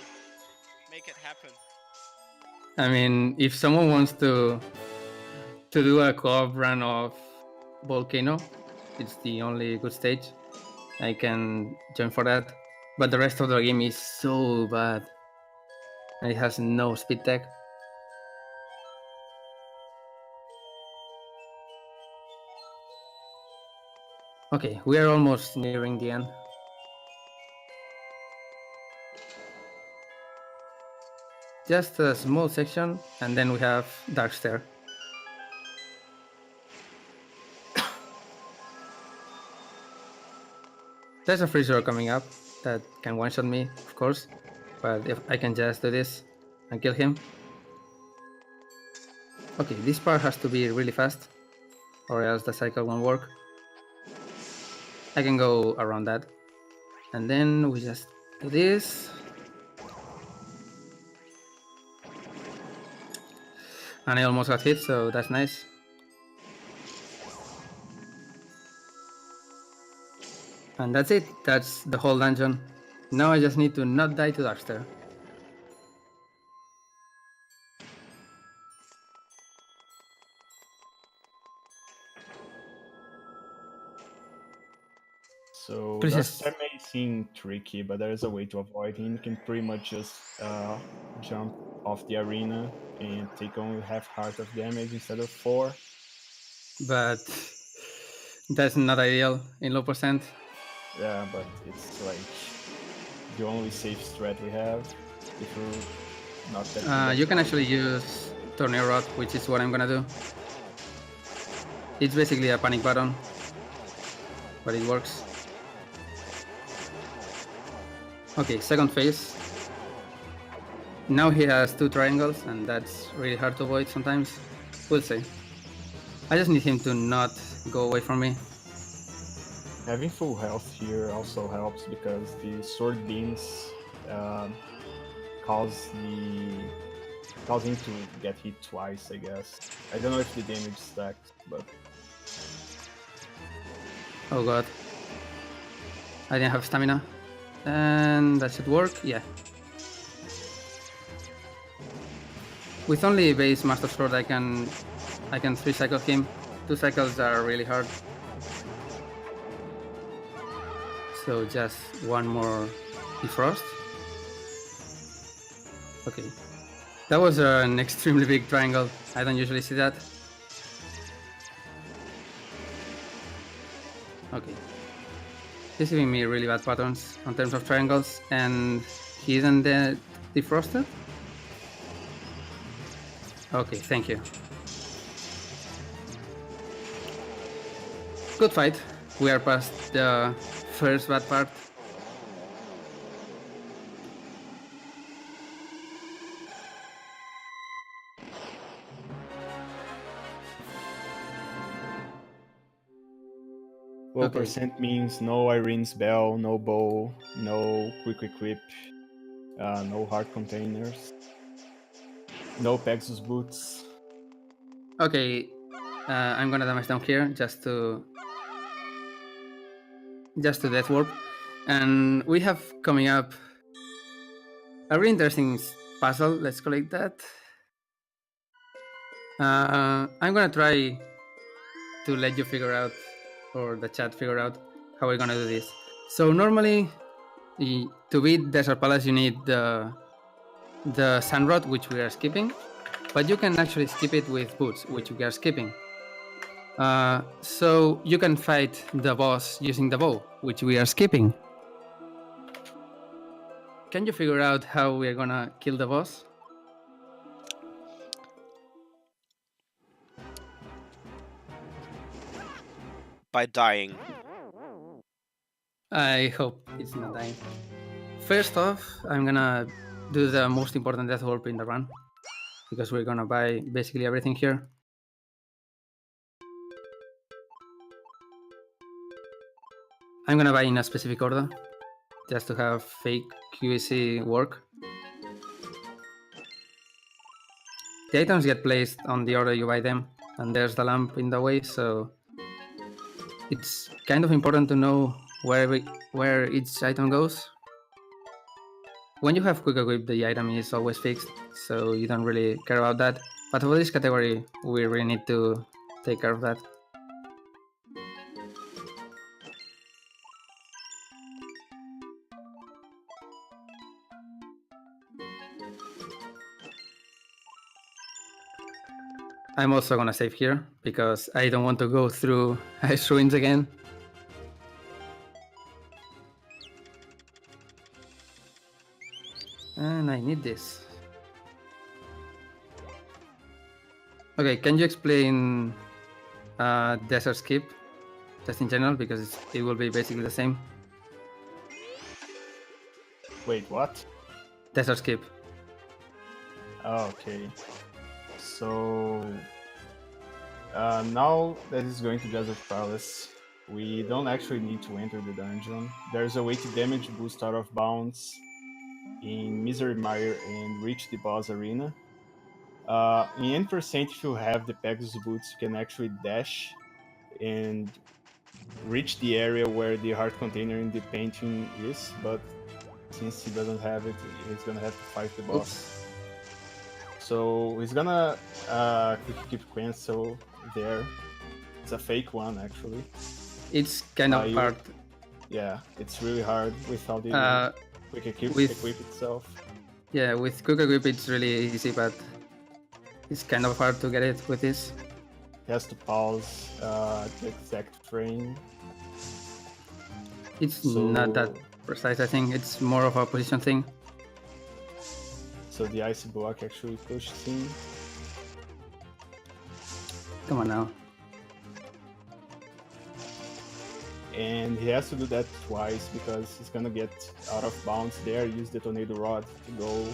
Make it happen. I mean, if someone wants to do a co-op run of Volcano, it's the only good stage. I can join for that. But the rest of the game is so bad. And it has no speed tech. Okay, we are almost nearing the end. Just a small section, and then we have Dark Stair. There's a freezer coming up that can one-shot me, of course, but if I can just do this and kill him. Okay, this part has to be really fast, or else the cycle won't work. I can go around that. And then we just do this. And I almost got hit, so that's nice. And that's it. That's the whole dungeon. Now I just need to not die to Darkster. So Please that may seem tricky, but there is a way to avoid him. You can pretty much just jump off the arena and take only half heart of damage instead of 4. But that's not ideal in low percent. Yeah, but it's like the only safe strat we have. If you're not that good You can at actually use Tornado Rod, which is what I'm gonna do. It's basically a panic button, but it works. Okay, second phase. Now he has 2 triangles, and that's really hard to avoid sometimes. We'll see. I just need him to not go away from me. Having full health here also helps because the sword beams cause him to get hit twice, I guess. I don't know if the damage stacks, but... Oh god. I didn't have stamina. And that should work, yeah. With only base Master Sword I can 3-cycle him. 2 cycles are really hard. So just one more defrost. Okay. That was an extremely big triangle. I don't usually see that. Okay. He's giving me really bad patterns in terms of triangles, and he isn't defrosted? Okay, thank you. Good fight. We are past the first bad part. Low Okay. percent means no Irene's Bell, no bow, no quick equip, no heart containers, no Pegasus boots. Okay, I'm gonna damage down here just to death warp, and we have coming up a really interesting puzzle. Let's collect that. I'm gonna try to let you figure out, or the chat figure out, how we're gonna do this. So normally, to beat Desert Palace, you need the Sand Rod, which we are skipping, but you can actually skip it with Boots, which we are skipping. So you can fight the boss using the bow, which we are skipping. Can you figure out how we're gonna kill the boss? By dying. I hope it's not dying. First off, I'm gonna do the most important death warp in the run, because we're gonna buy basically everything here. I'm gonna buy in a specific order, just to have fake QEC work. The items get placed on the order you buy them, and there's the lamp in the way, so it's kind of important to know where each item goes. When you have quick equip, the item is always fixed, so you don't really care about that. But for this category, we really need to take care of that. I'm also gonna save here, because I don't want to go through Ice Ruins again. And I need this. Okay, can you explain Desert Skip, just in general, because it will be basically the same? Wait, what? Desert Skip. Oh, okay. So now that it's going to Desert Palace, we don't actually need to enter the dungeon. There's a way to damage boost out of bounds in Misery Mire and reach the boss arena. In N%, if you have the Pegasus boots, you can actually dash and reach the area where the heart container in the painting is, but since he doesn't have it, he's gonna have to fight the boss. Oops. So he's gonna keep cancel there. It's a fake one, actually. It's kind of hard. Yeah, it's really hard without the quick equip itself. Yeah, with quick equip it's really easy, but it's kind of hard to get it with this. He has to pause the exact frame. It's not that precise, I think. It's more of a position thing. So the icy block actually pushes him. Come on now. And he has to do that twice because he's gonna get out of bounds there, use the tornado rod to go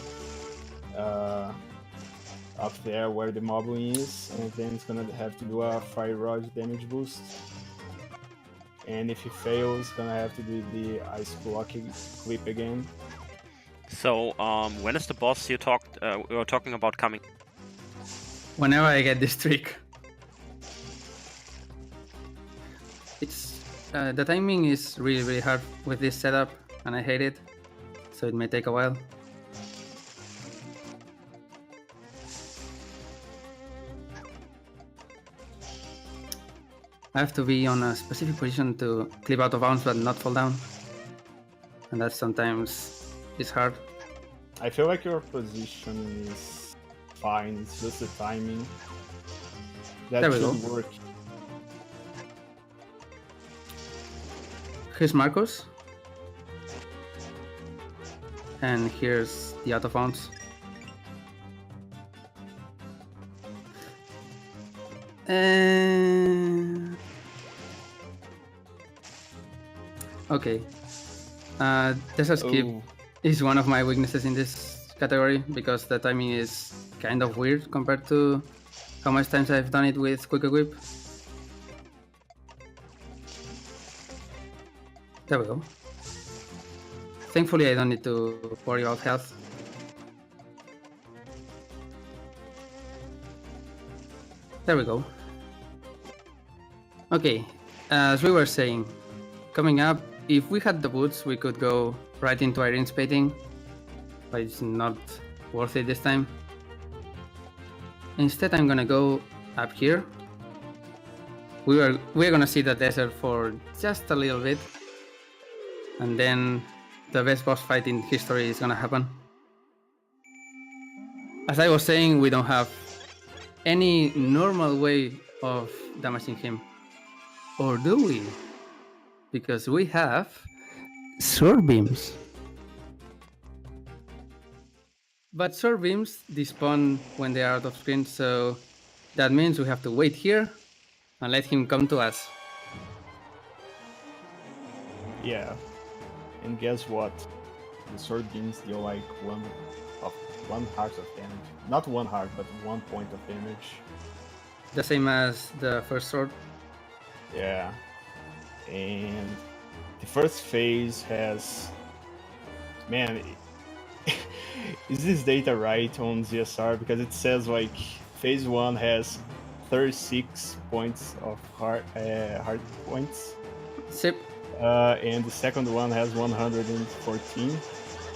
up there where the moblin is, and then he's gonna have to do a fire rod damage boost. And if he fails, he's gonna have to do the ice block equip again. So, when is the boss you were talking about coming? Whenever I get this trick. It's the timing is really hard with this setup, and I hate it, so it may take a while. I have to be on a specific position to clip out of bounds but not fall down, and that sometimes is hard. I feel like your position is fine, it's just the timing. That should work. Here's Marcos. And here's the out of bounds. Okay. Desert Skip is one of my weaknesses in this category because the timing is kind of weird compared to how much times I've done it with Quick Equip. There we go. Thankfully I don't need to worry about health. There we go. Okay, as we were saying, coming up, if we had the boots, we could go right into Irene's painting, but it's not worth it this time. Instead, I'm gonna go up here. We're gonna see the desert for just a little bit, and then the best boss fight in history is gonna happen. As I was saying, we don't have any normal way of damaging him. Or do we? Because we have sword beams. But sword beams despawn when they are out of screen, so that means we have to wait here and let him come to us. Yeah. And guess what? The sword beams deal like one heart of damage. Not 1 heart, but 1 point of damage. The same as the first sword. Yeah. And the first phase has... Man, is this data right on ZSR? Because it says like phase 1 has 36 points of heart points. Sip. And the second one has 114.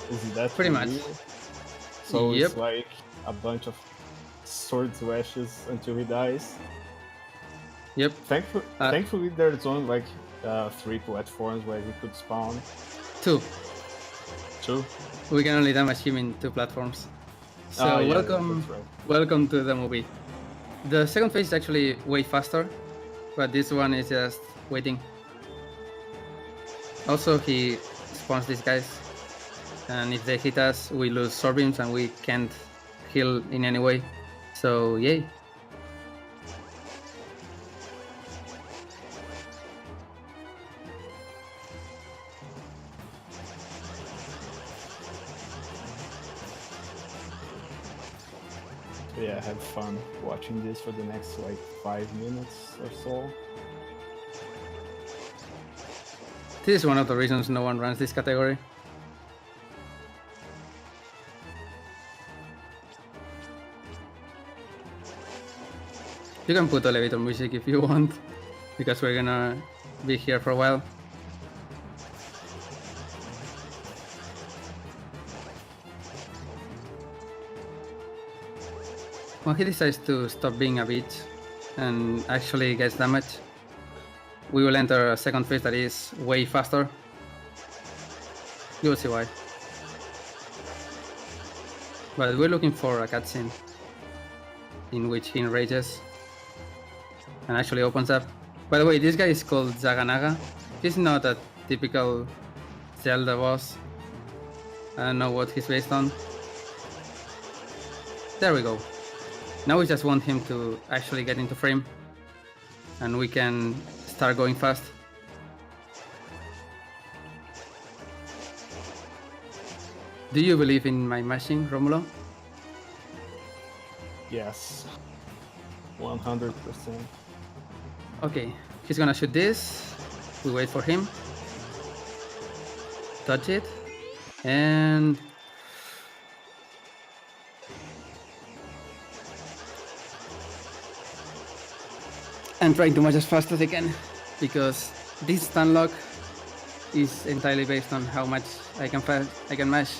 Is that Pretty much? real? So Yep. it's like a bunch of sword slashes until he dies. Yep. Thankfully, there's only like 3 platforms where he could spawn. 2. 2. We can only damage him in 2 platforms. So Oh, yeah, welcome, that's right. welcome to the movie. The second phase is actually way faster, but this one is just waiting. Also, he spawns these guys, and if they hit us, we lose sword beams and we can't heal in any way. So yay. Yeah, I had fun watching this for the next like 5 minutes or so. This is one of the reasons no one runs this category. You can put elevator music if you want, because we're gonna be here for a while. When he decides to stop being a bitch and actually gets damaged, we will enter a second phase that is way faster. You will see why. But we're looking for a cutscene in which he enrages and actually opens up. By the way, this guy is called Zaganaga. He's not a typical Zelda boss. I don't know what he's based on. There we go. Now we just want him to actually get into frame and we can start going fast. Do you believe in my mashing, Romulo? Yes, 100%. Okay, he's gonna shoot this. We wait for him. Touch it. And... I'm trying to mash as fast as I can, because this stun lock is entirely based on how much I can mash.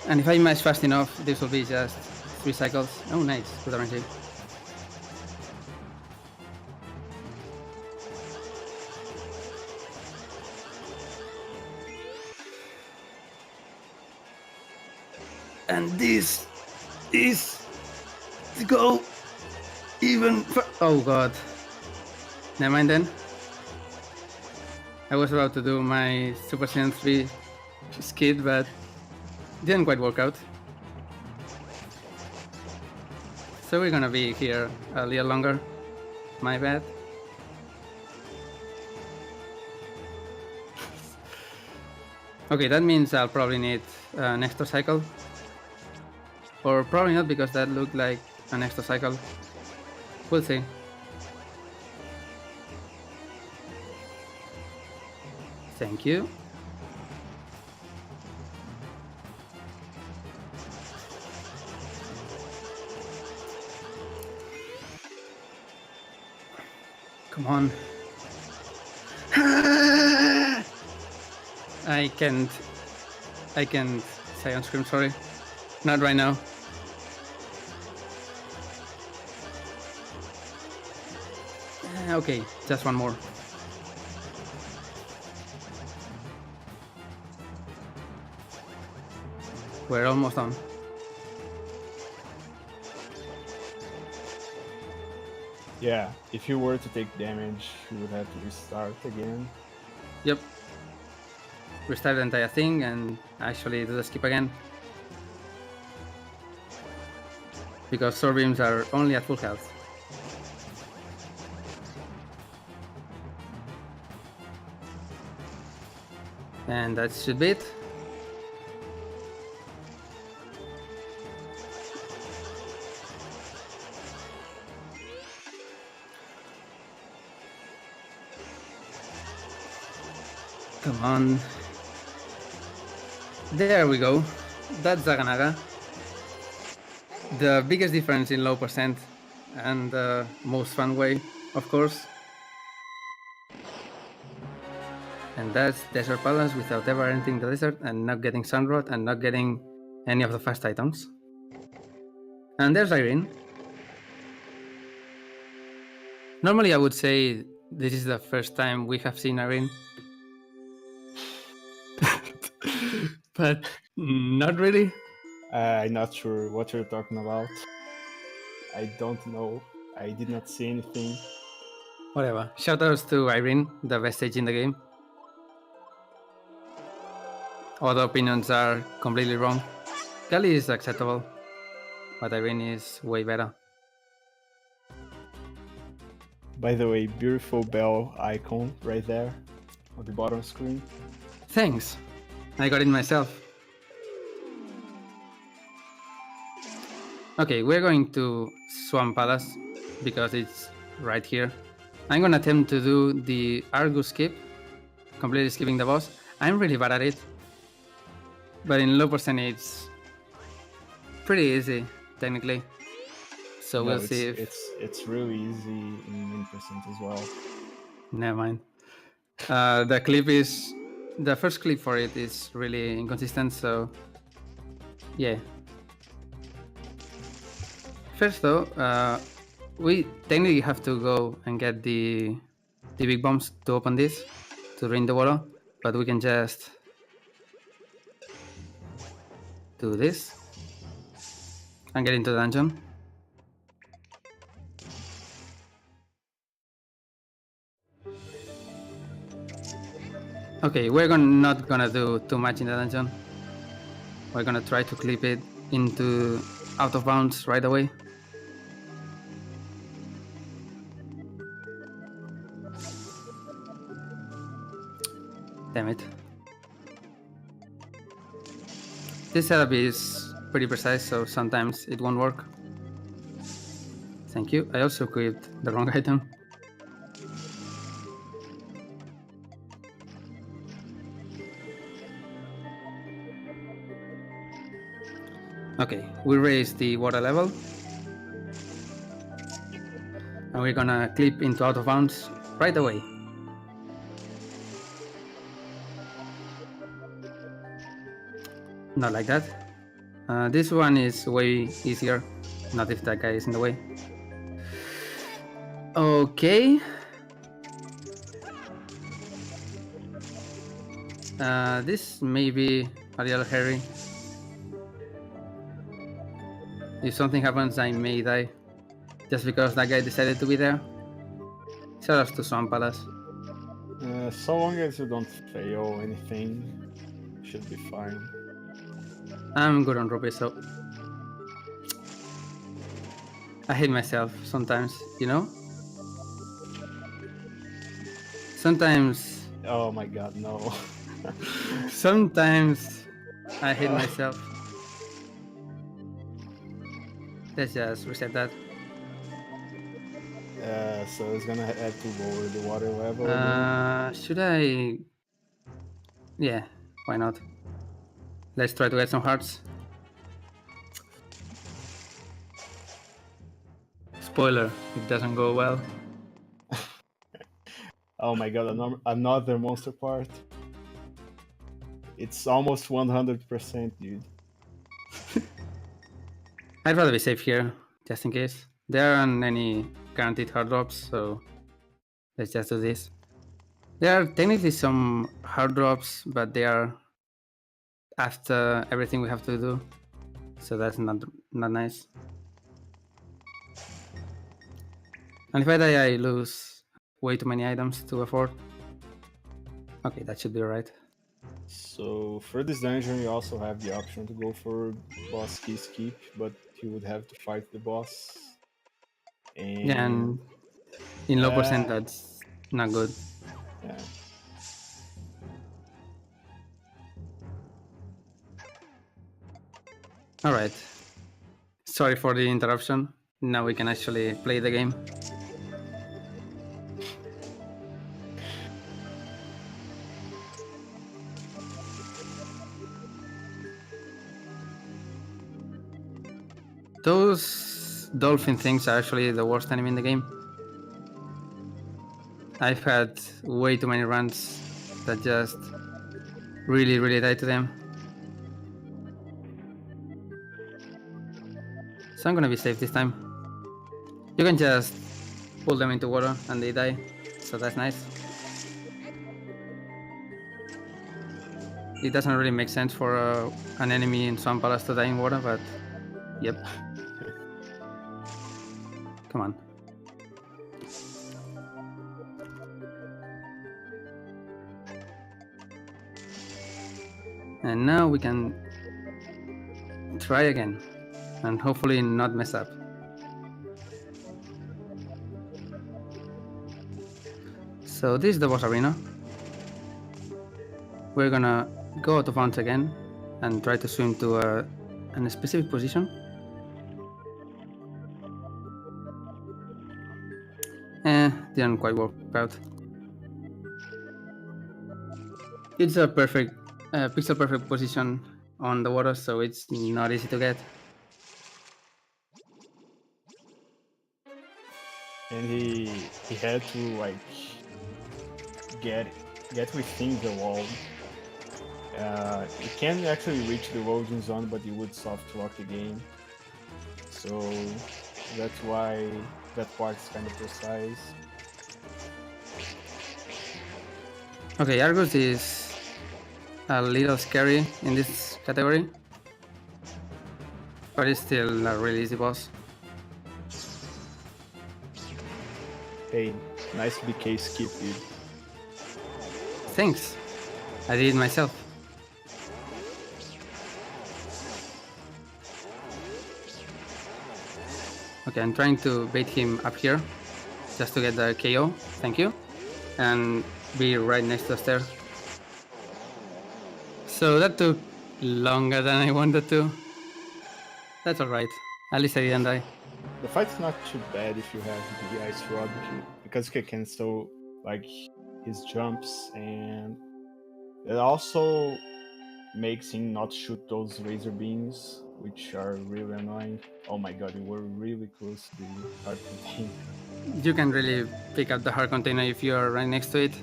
And if I mash fast enough, this will be just 3 cycles. Oh nice, good RNG. And this is to go even oh god. Never mind then. I was about to do my Super Saiyan 3 skid, but didn't quite work out. So we're gonna be here a little longer. My bad. Okay, that means I'll probably need an extra cycle. Or probably not, because that looked like an extra cycle. We'll see. Thank you. Come on. I can't say on screen, sorry. Not right now. Okay, just one more. We're almost done. Yeah, if you were to take damage, you would have to restart again. Yep. Restart the entire thing and actually do the skip again. Because sword beams are only at full health. And that should be it. Come on. There we go. That's Zaganaga. The biggest difference in low percent and the most fun way, of course. And that's Desert Palace without ever entering the desert and not getting Sunrod and not getting any of the fast items. And there's Irene. Normally I would say this is the first time we have seen Irene. But not really. I'm not sure what you're talking about. I don't know. I did not see anything. Whatever. Shoutouts to Irene, the best stage in the game. Other opinions are completely wrong. Kali is acceptable, but Irene is way better. By the way, beautiful bell icon right there on the bottom screen. Thanks. I got it myself. Okay, we're going to Swamp Palace because it's right here. I'm gonna attempt to do the Argus skip, completely skipping the boss. I'm really bad at it, but in low percent it's pretty easy technically. So No, we'll see if it's really easy in 9% as well. Never mind. The first clip for it is really inconsistent, so yeah. First though, we technically have to go and get the big bombs to open this, to drain the water, but we can just do this and get into the dungeon. Okay, we're not gonna do too much in the dungeon. We're gonna try to clip it into out of bounds right away. Damn it. This setup is pretty precise, so sometimes it won't work. Thank you. I also equipped the wrong item. Okay, we raised the water level. And we're gonna clip into out of bounds right away. Not like that. This one is way easier, not if that guy is in the way. Okay. This may be a little hairy. If something happens, I may die. Just because that guy decided to be there. Shout out to Swamp Palace. So long as you don't fail anything, should be fine. I'm good on rupees, so I hate myself sometimes, you know? Sometimes... Oh my god, no. Sometimes I hate myself. Let's just reset that. So it's gonna have to lower the water level. Should I... Yeah, why not? Let's try to get some hearts. Spoiler, it doesn't go well. Oh my god, another monster part. It's almost 100%, dude. I'd rather be safe here, just in case. There aren't any guaranteed hard drops, so let's just do this. There are technically some hard drops, but they are after everything we have to do, so that's not nice. And if I die, I lose way too many items to afford. Okay, that should be alright. So for this dungeon, you also have the option to go for boss key skip, but you would have to fight the boss. Yeah, and in low percent, that's not good. Yeah. Alright. Sorry for the interruption. Now we can actually play the game. Those dolphin things are actually the worst enemy in the game. I've had way too many runs that just really die to them. So I'm gonna be safe this time. You can just pull them into water and they die, so that's nice. It doesn't really make sense for an enemy in Swamp Palace to die in water, but yep. Come on. And now we can try again and hopefully not mess up. So this is the boss arena. We're gonna go out of bounds again and try to swim to a specific position. Didn't quite work out. It's a perfect, pixel perfect position on the water, so it's not easy to get. And he had to like get within the wall. You can actually reach the loading zone, but you would soft lock the game. So that's why that part is kind of precise. Okay, Argus is a little scary in this category, but it's still a really easy boss. Hey, nice BK skip, dude. Thanks, I did it myself. Okay, I'm trying to bait him up here, just to get the KO, thank you, and be right next to the stair. So that took longer than I wanted to. That's alright, at least I didn't die. The fight's not too bad if you have the Ice Rod, because you can cancel like his jumps, and it also makes him not shoot those laser beams, which are really annoying. Oh my god, we were really close to the hard container. You can really pick up the hard container if you are right next to it.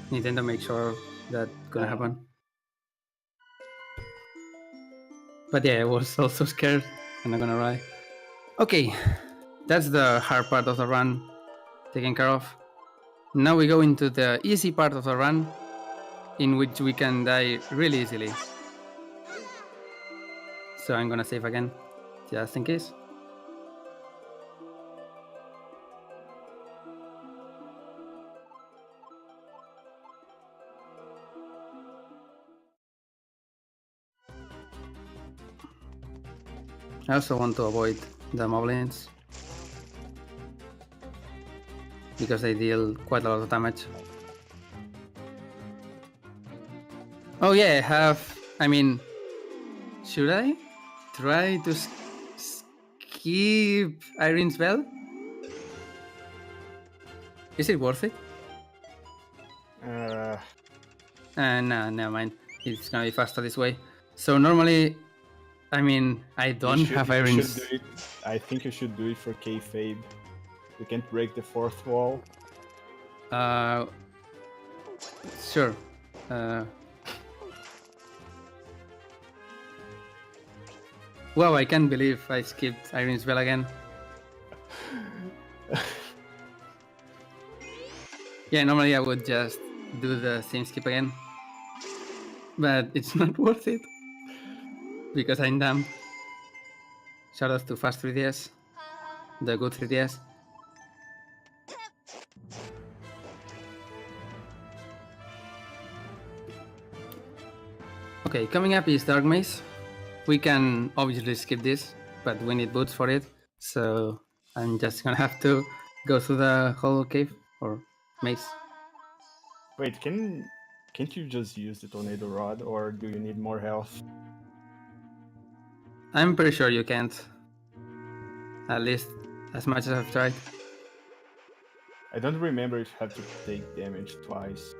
Nintendo makes sure that's gonna happen. But yeah, I was also scared, I'm not gonna lie. Okay, that's the hard part of the run taken care of. Now we go into the easy part of the run, in which we can die really easily. So I'm gonna save again, just in case. I also want to avoid the moblins, because they deal quite a lot of damage. Oh yeah, I mean, should I try to skip Irene's Bell? Is it worth it? No, never mind. It's gonna be faster this way. So normally, I mean, I don't have Irene's. I think you should do it for kayfabe. You can't break the fourth wall. Sure. Wow, I can't believe I skipped Irene's Bell again. Yeah, normally I would just do the same skip again. But it's not worth it. Because I'm dumb. Shoutouts to Fast 3DS. The good 3DS. Okay, coming up is Dark Maze. We can obviously skip this, but we need boots for it. So I'm just gonna have to go through the whole cave or maze. Wait, can't you just use the tornado rod, or do you need more health? I'm pretty sure you can't. At least as much as I've tried. I don't remember if you have to take damage twice.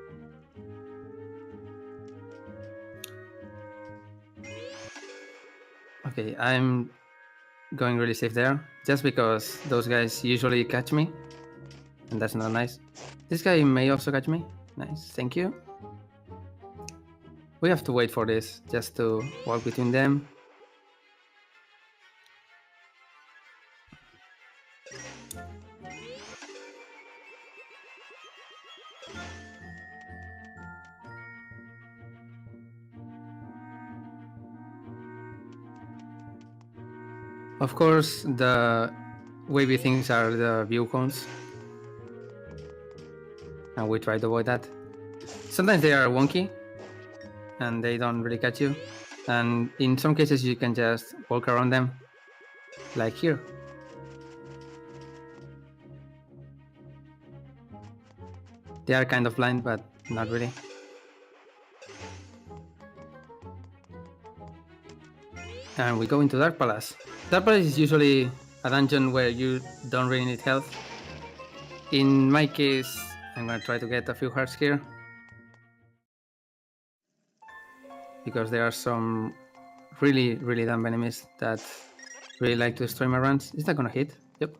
Okay, I'm going really safe there, just because those guys usually catch me, and that's not nice. This guy may also catch me. Nice, thank you. We have to wait for this, just to walk between them. Of course, the wavy things are the view cones, and we try to avoid that. Sometimes they are wonky, and they don't really catch you, and in some cases you can just walk around them, like here. They are kind of blind, but not really. And we go into Dark Palace. Dark Palace is usually a dungeon where you don't really need health. In my case, I'm gonna try to get a few hearts here, because there are some really dumb enemies that really like to destroy my runs. Is that gonna hit? Yep.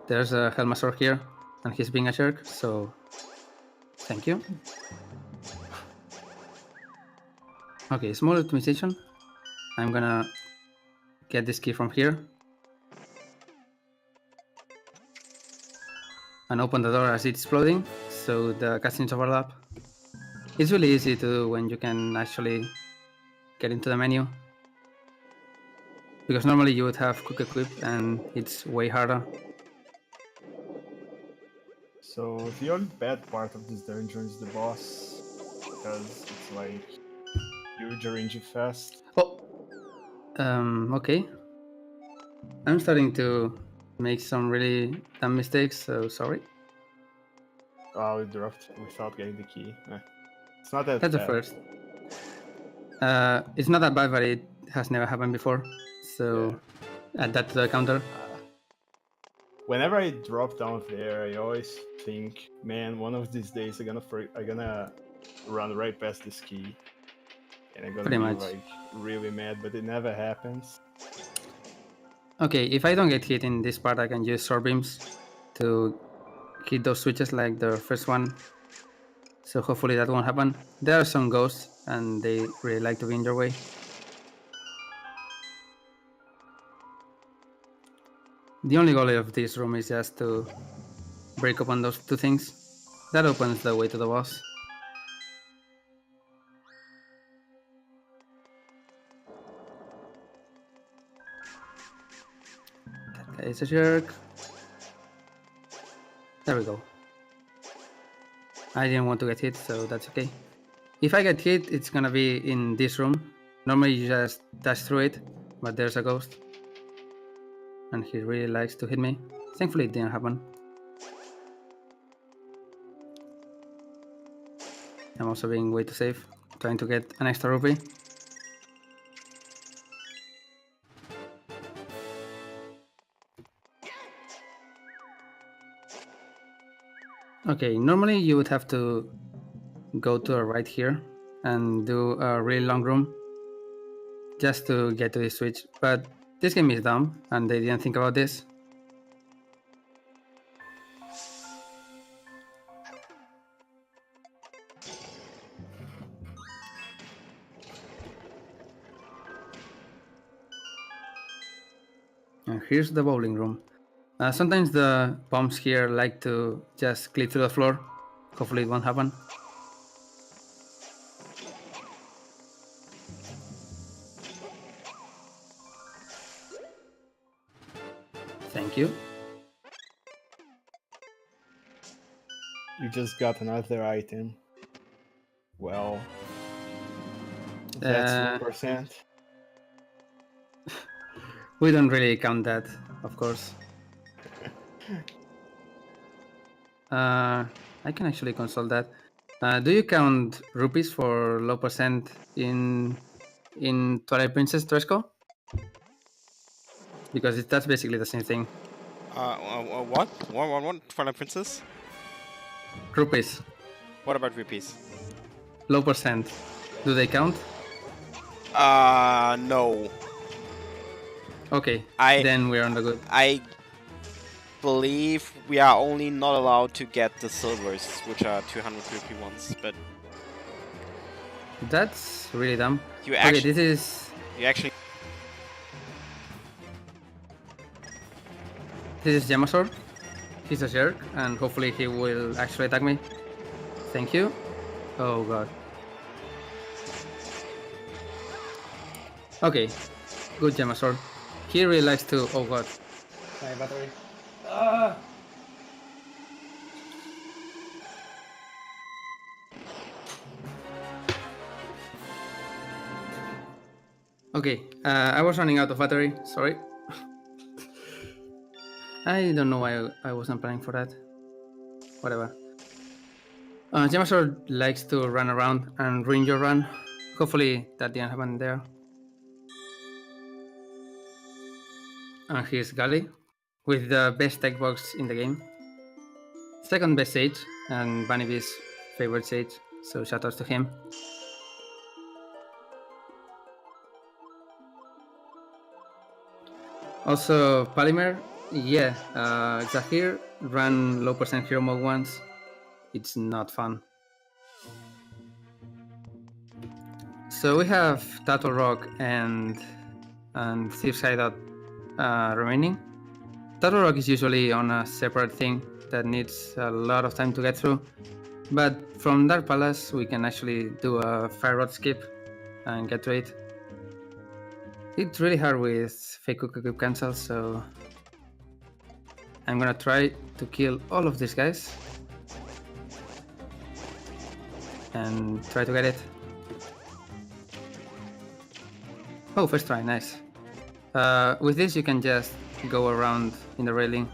There's a Helmasaur here, and he's being a jerk, so thank you. Okay, small optimization. I'm gonna get this key from here and open the door as it's exploding, so the cutscenes overlap. It's really easy to do when you can actually get into the menu, because normally you would have quick equip and it's way harder. So the only bad part of this dungeon is the boss, because it's like huge range fast. Oh, okay. I'm starting to make some really dumb mistakes, so sorry. Oh, it dropped without getting the key. It's not that That's bad. the first. It's not that bad, but it has never happened before, so add that to the counter. Whenever I drop down there, I always think, man, one of these days I'm gonna run right past this key, and I'm gonna Pretty be much. like really mad, but it never happens. Okay, if I don't get hit in this part, I can use sword beams to hit those switches like the first one. So hopefully that won't happen. There are some ghosts, and they really like to be in your way. The only goal of this room is just to break open those two things. That opens the way to the boss. That guy is a jerk. There we go. I didn't want to get hit, so that's okay. If I get hit, it's gonna be in this room. Normally you just dash through it, but there's a ghost, and he really likes to hit me. Thankfully it didn't happen. I'm also being way too safe, trying to get an extra rupee. Okay, normally you would have to go to the right here and do a really long room just to get to this switch, but this game is dumb and they didn't think about this. And here's the bowling room. Sometimes the bombs here like to just glide through the floor. Hopefully it won't happen. Thank you. You just got another item. Well, that's 1%. We don't really count that, of course. I can actually console that. Do you count rupees for low percent in Twilight Princess Tresco? Because that's basically the same thing. What? What? Twilight Princess? Rupees, What about rupees? low percent. Do they count? No. Okay, then we're on the good. I believe we are only not allowed to get the silvers, which are 200 rupee ones, but That's really dumb. you Okay, actually, this is Yamasor. He's a jerk, and hopefully he will actually attack me. Thank you. Oh god. Okay, good Yamasor. He really likes to. Oh god. My battery. Okay, I was running out of battery. Sorry. I don't know why I wasn't planning for that. Whatever. Yamasor likes to run around and ruin your run. Hopefully that didn't happen there. And here's Gali with the best tech box in the game. Second best sage and Bunnybee's favorite sage, so shoutouts to him. Also Polymer, yeah, Zahir ran low percent hero mode once. It's not fun. So we have Turtle Rock and Thief's Hideout remaining. Turtle Rock is usually on a separate thing that needs a lot of time to get through, but from Dark Palace we can actually do a Fire Rod skip and get to it. It's really hard with fake cookie cube cancel, so I'm gonna try to kill all of these guys and try to get it. Oh, first try, nice. With this you can just go around in the railing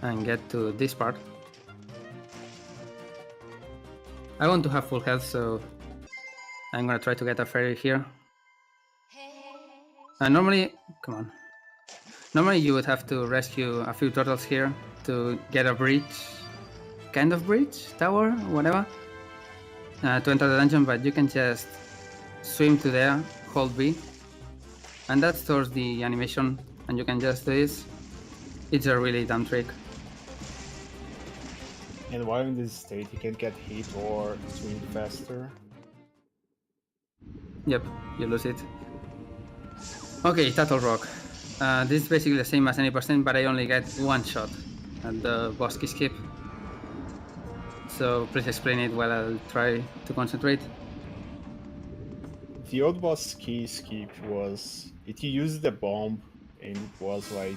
and get to this part. I want to have full health, so I'm gonna try to get a fairy here. Normally you would have to rescue a few turtles here to get a bridge, kind of bridge, tower, whatever, to enter the dungeon, but you can just swim to there, hold B, and that stores the animation, and you can just do this. It's a really dumb trick. And while in this state, you can get hit or swim faster. Yep, you lose it. Okay, Turtle Rock. This is basically the same as any percent, but I only get one shot at the boss key skip. So please explain it while I'll try to concentrate. The old boss key skip was it used the bomb and it was like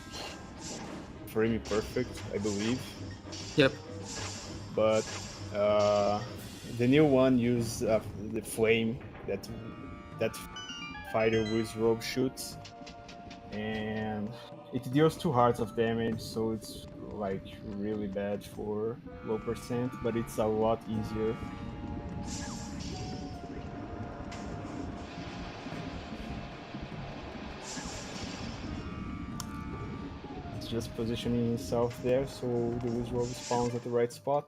frame perfect, I believe. Yep. But the new one used the flame that fighter with rogue shoots, and it deals 2 hearts of damage, so it's like really bad for low percent, but it's a lot easier. It's just positioning himself there so the Wizrobe spawns at the right spot.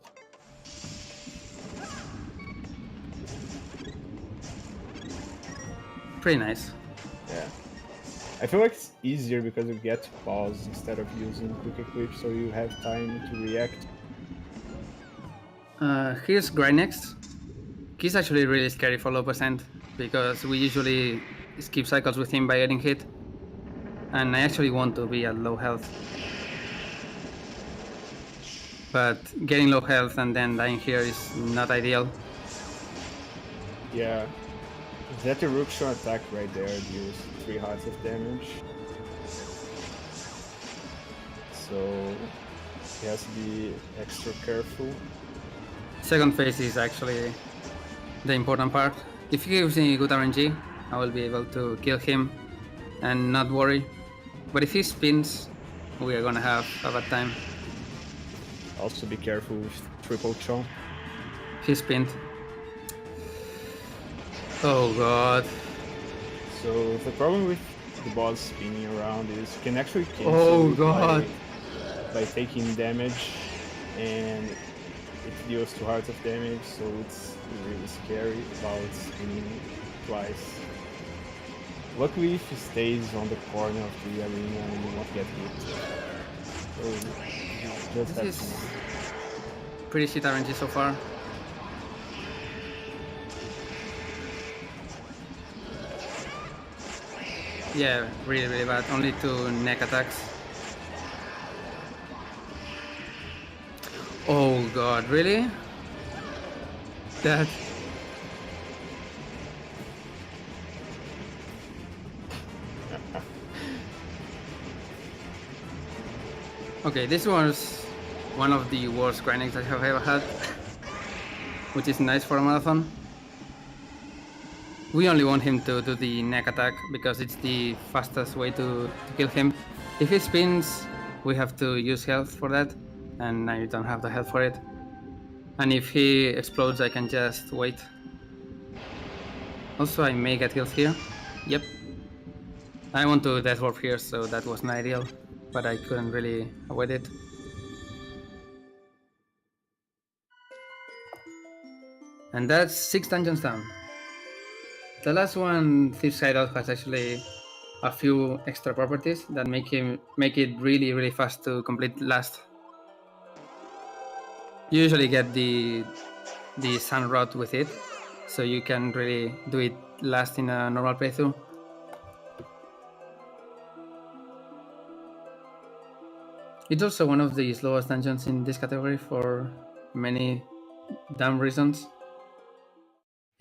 Pretty nice. Yeah. I feel like it's easier because you get to pause instead of using quick equip, so you have time to react. Here's Grinex. He's actually really scary for low percent because we usually skip cycles with him by getting hit. And I actually want to be at low health. But getting low health and then dying here is not ideal. Yeah, that eruption attack right there deals 3 hearts of damage. So he has to be extra careful. Second phase is actually the important part. If he gives me good RNG, I will be able to kill him and not worry. But if he spins, we are gonna have a bad time. Also be careful with triple chomp. He spinned. Oh god. So the problem with the boss spinning around is you can actually cancel Oh it god. by taking damage, and it deals 2 hearts of damage, so it's really scary about spinning twice. Luckily, if he stays on the corner of the arena and you won't get hit. So just This is pretty shit RNG so far. Yeah, really, really bad. Only 2 neck attacks. Oh god, really? That... Okay, this was one of the worst grindings I have ever had, which is nice for a marathon. We only want him to do the neck attack because it's the fastest way to kill him. If he spins, we have to use health for that, and I don't have the health for it. And if he explodes, I can just wait. Also, I may get killed here. Yep. I want to death warp here, so that wasn't ideal, but I couldn't really avoid it. And that's 6 dungeons down. The last one, Thief's Hideout, has actually a few extra properties that make it really, really fast to complete last. You usually get the Sun Rod with it, so you can really do it last in a normal playthrough. It's also one of the slowest dungeons in this category for many dumb reasons.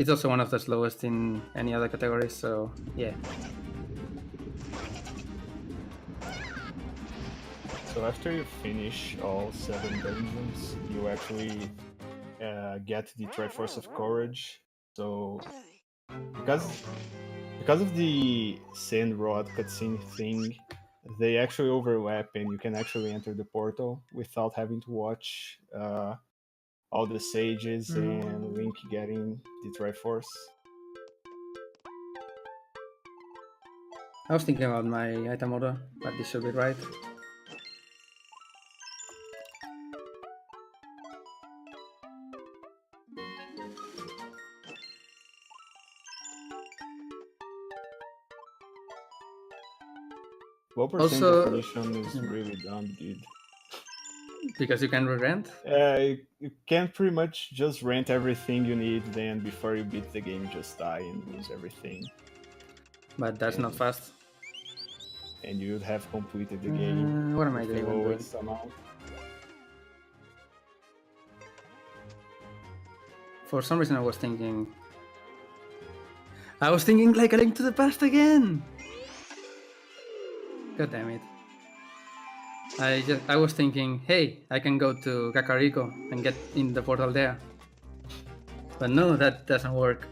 It's also one of the slowest in any other category, so yeah. So after you finish all 7 dungeons, you actually get the Triforce of Courage. So because of the Sand Rod cutscene thing, they actually overlap and you can actually enter the portal without having to watch all the sages and Link getting the Triforce. I was thinking about my item order, but this should be right. Low percent Also- definition is really dumb, dude. Because you can re-rent? You can pretty much just rent everything you need, then before you beat the game, just die and lose everything. But that's not fast. And you'd have completed the game What am I with the doing? lowest amount. For some reason I was thinking like A Link to the Past again! God damn it. I was thinking, hey, I can go to Kakariko and get in the portal there. But no, that doesn't work.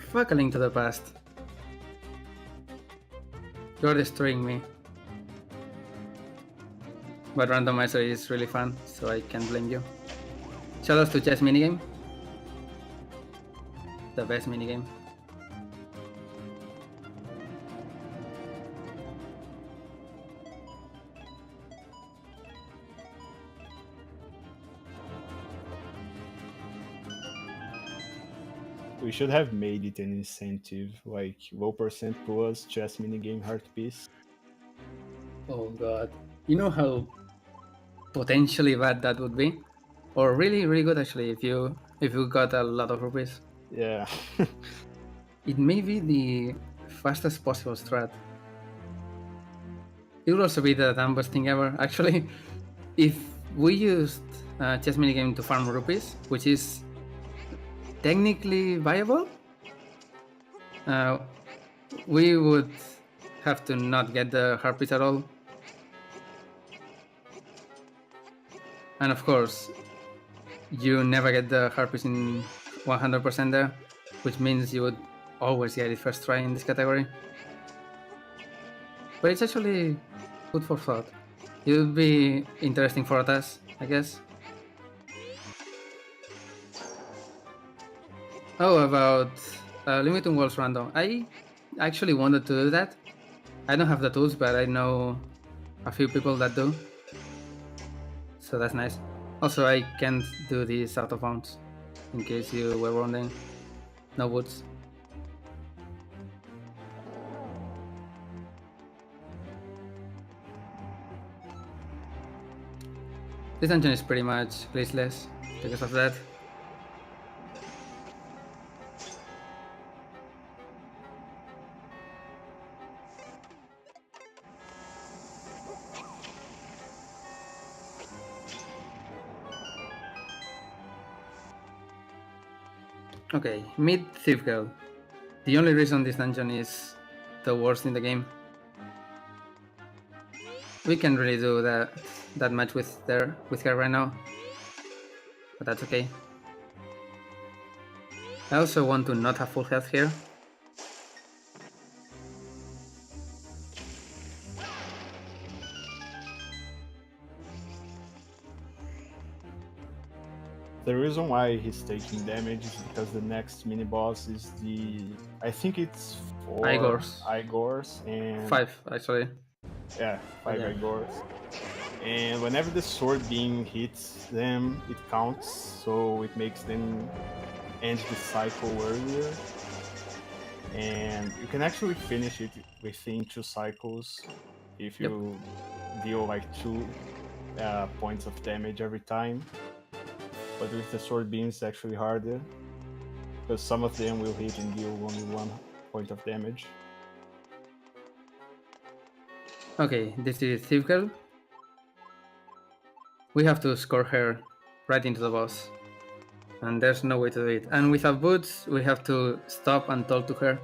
Fuck A Link to the Past. You're destroying me. But randomizer is really fun, so I can't blame you. Shoutouts to chess minigame. The best minigame. We should have made it an incentive, like low percent plus chess minigame heart piece. Oh god. You know how potentially bad that would be? Or really, really good actually if you got a lot of rupees. Yeah. it may be the fastest possible strat. It would also be the dumbest thing ever. Actually, if we used a chess minigame to farm rupees, which is technically viable, we would have to not get the harpies at all. And of course, you never get the harpies in 100% there, which means you would always get it first try in this category. But it's actually food for thought. It would be interesting for us, I guess. Oh, about limiting walls random. I actually wanted to do that. I don't have the tools, but I know a few people that do. So that's nice. Also, I can't do this out of bounds, in case you were wondering. No woods. This dungeon is pretty much glitchless because of that. Okay, meet Thief Girl. The only reason this dungeon is the worst in the game. We can't really do that much with her right now, but that's okay. I also want to not have full health here. The reason why he's taking damage is because the next mini boss is I think it's 4 Igors and 5 actually. Yeah, 5 Yeah. Igors. And whenever the sword beam hits them, it counts, so it makes them end the cycle earlier. And you can actually finish it within 2 cycles if you deal like 2 points of damage every time. But with the sword beams, it's actually harder, because some of them will hit and deal only 1 point of damage. Okay, this is Thief Girl. We have to score her right into the boss, and there's no way to do it. And without boots, we have to stop and talk to her.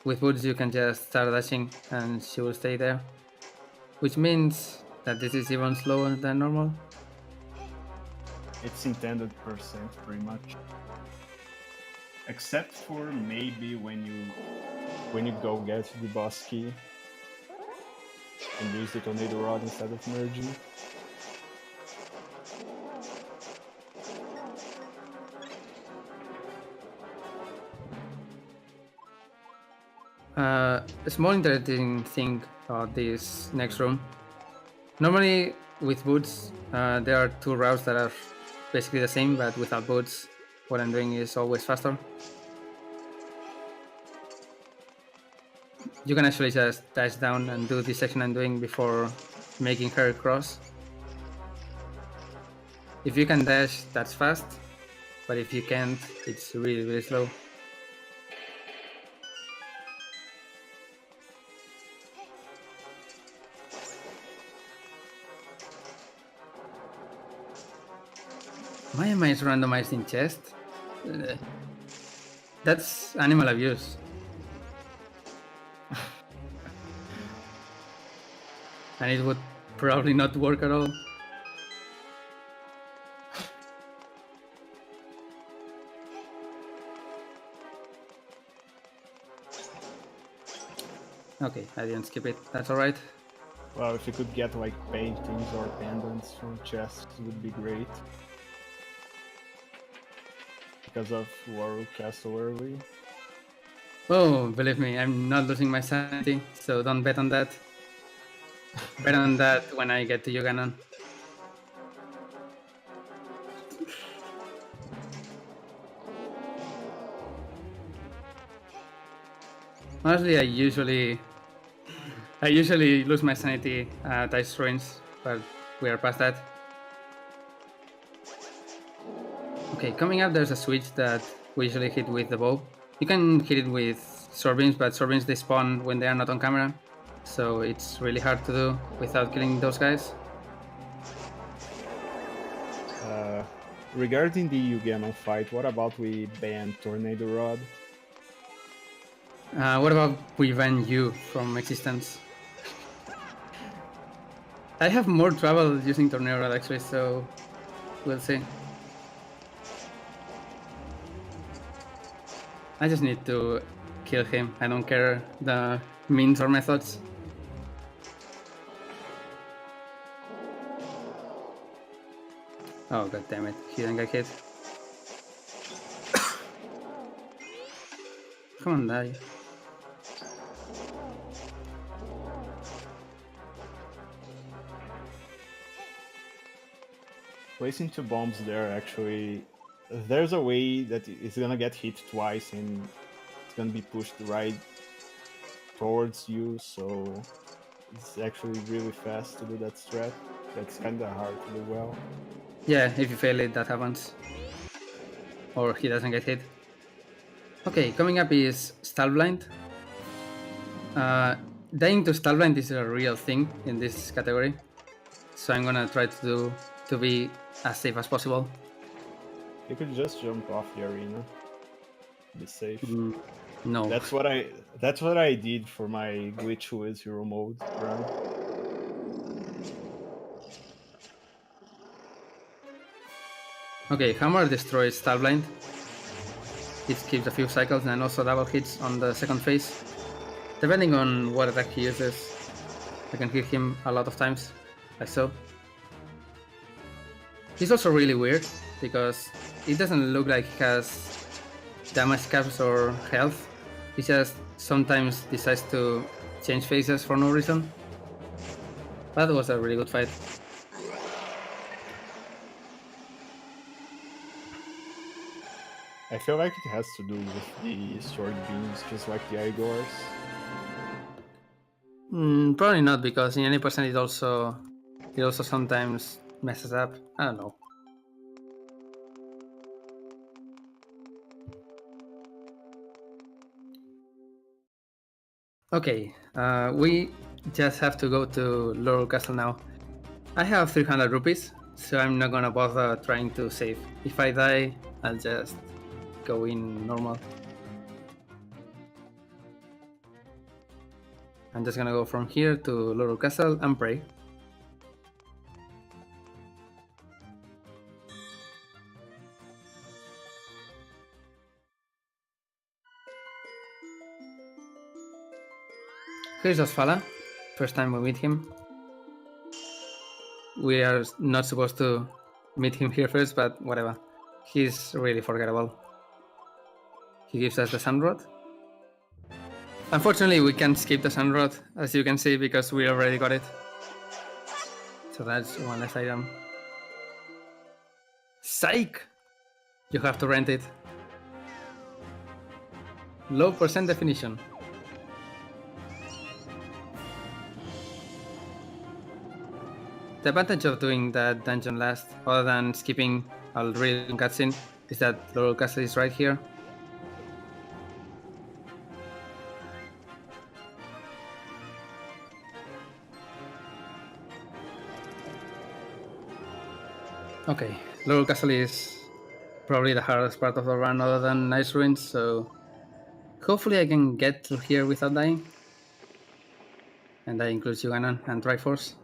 With boots, you can just start dashing, and she will stay there, which means that this is even slower than normal. It's intended percent pretty much, except for maybe when you go get the boss key and use the tornado rod instead of merging. A small interesting thing about this next room. Normally with boots, there are 2 routes that are basically the same, but without boots, what I'm doing is always faster. You can actually just dash down and do this section I'm doing before making her cross. If you can dash, that's fast, but if you can't, it's really, really slow. Why am I randomized in chest? That's animal abuse. And it would probably not work at all. Okay, I didn't skip it. That's alright. Well, if you could get like paintings or pendants from chests, it would be great. Because of Hyrule Castle early. Oh, believe me, I'm not losing my sanity, so don't bet on that. Bet on that when I get to Yuganon. Honestly, I usually lose my sanity at ice ruins, but we are past that. Okay, coming up there's a switch that we usually hit with the bow. You can hit it with sword beams, but sword beams they spawn when they are not on camera, so it's really hard to do without killing those guys. Regarding the Yuganon fight, what about we ban Tornado Rod? What about we ban you from existence? I have more trouble using Tornado Rod actually, so we'll see. I just need to kill him. I don't care the means or methods. Oh god damn it, he didn't get hit. Come on, die. Placing 2 bombs there, actually, there's a way that it's gonna get hit twice and it's gonna be pushed right towards you, so it's actually really fast to do that strat. That's kinda hard to do well. Yeah, if you fail it, that happens. Or he doesn't get hit. Okay, coming up is Stall Blind. Dying to Stall Blind is a real thing in this category, so I'm gonna try to be as safe as possible. You could just jump off the arena. Be safe. No. That's what I did for my glitch with hero mode run. Okay, Hammer destroys Stall Blind. It skips a few cycles and also double hits on the second phase. Depending on what attack he uses, I can hit him a lot of times, like so. He's also really weird, because it doesn't look like he has damage caps or health. He just sometimes decides to change phases for no reason. That was a really good fight. I feel like it has to do with the sword beams, just like the Igors. Probably not, because in any percent it also sometimes messes up. I don't know. Okay, we just have to go to Laurel Castle now. I have 300 rupees, so I'm not gonna bother trying to save. If I die, I'll just go in normal. I'm just gonna go from here to Laurel Castle and pray. Here's Osfala. First time we meet him. We are not supposed to meet him here first, but whatever. He's really forgettable. He gives us the Sun Rod. Unfortunately, we can't skip the Sun Rod, as you can see, because we already got it. So that's one less item. Psych! You have to rent it. Low percent definition. The advantage of doing that dungeon last, other than skipping a really long cutscene, is that Laurel Castle is right here. Okay, Laurel Castle is probably the hardest part of the run other than Nice Ruins, so hopefully I can get through here without dying. And that includes Yuganon and Triforce.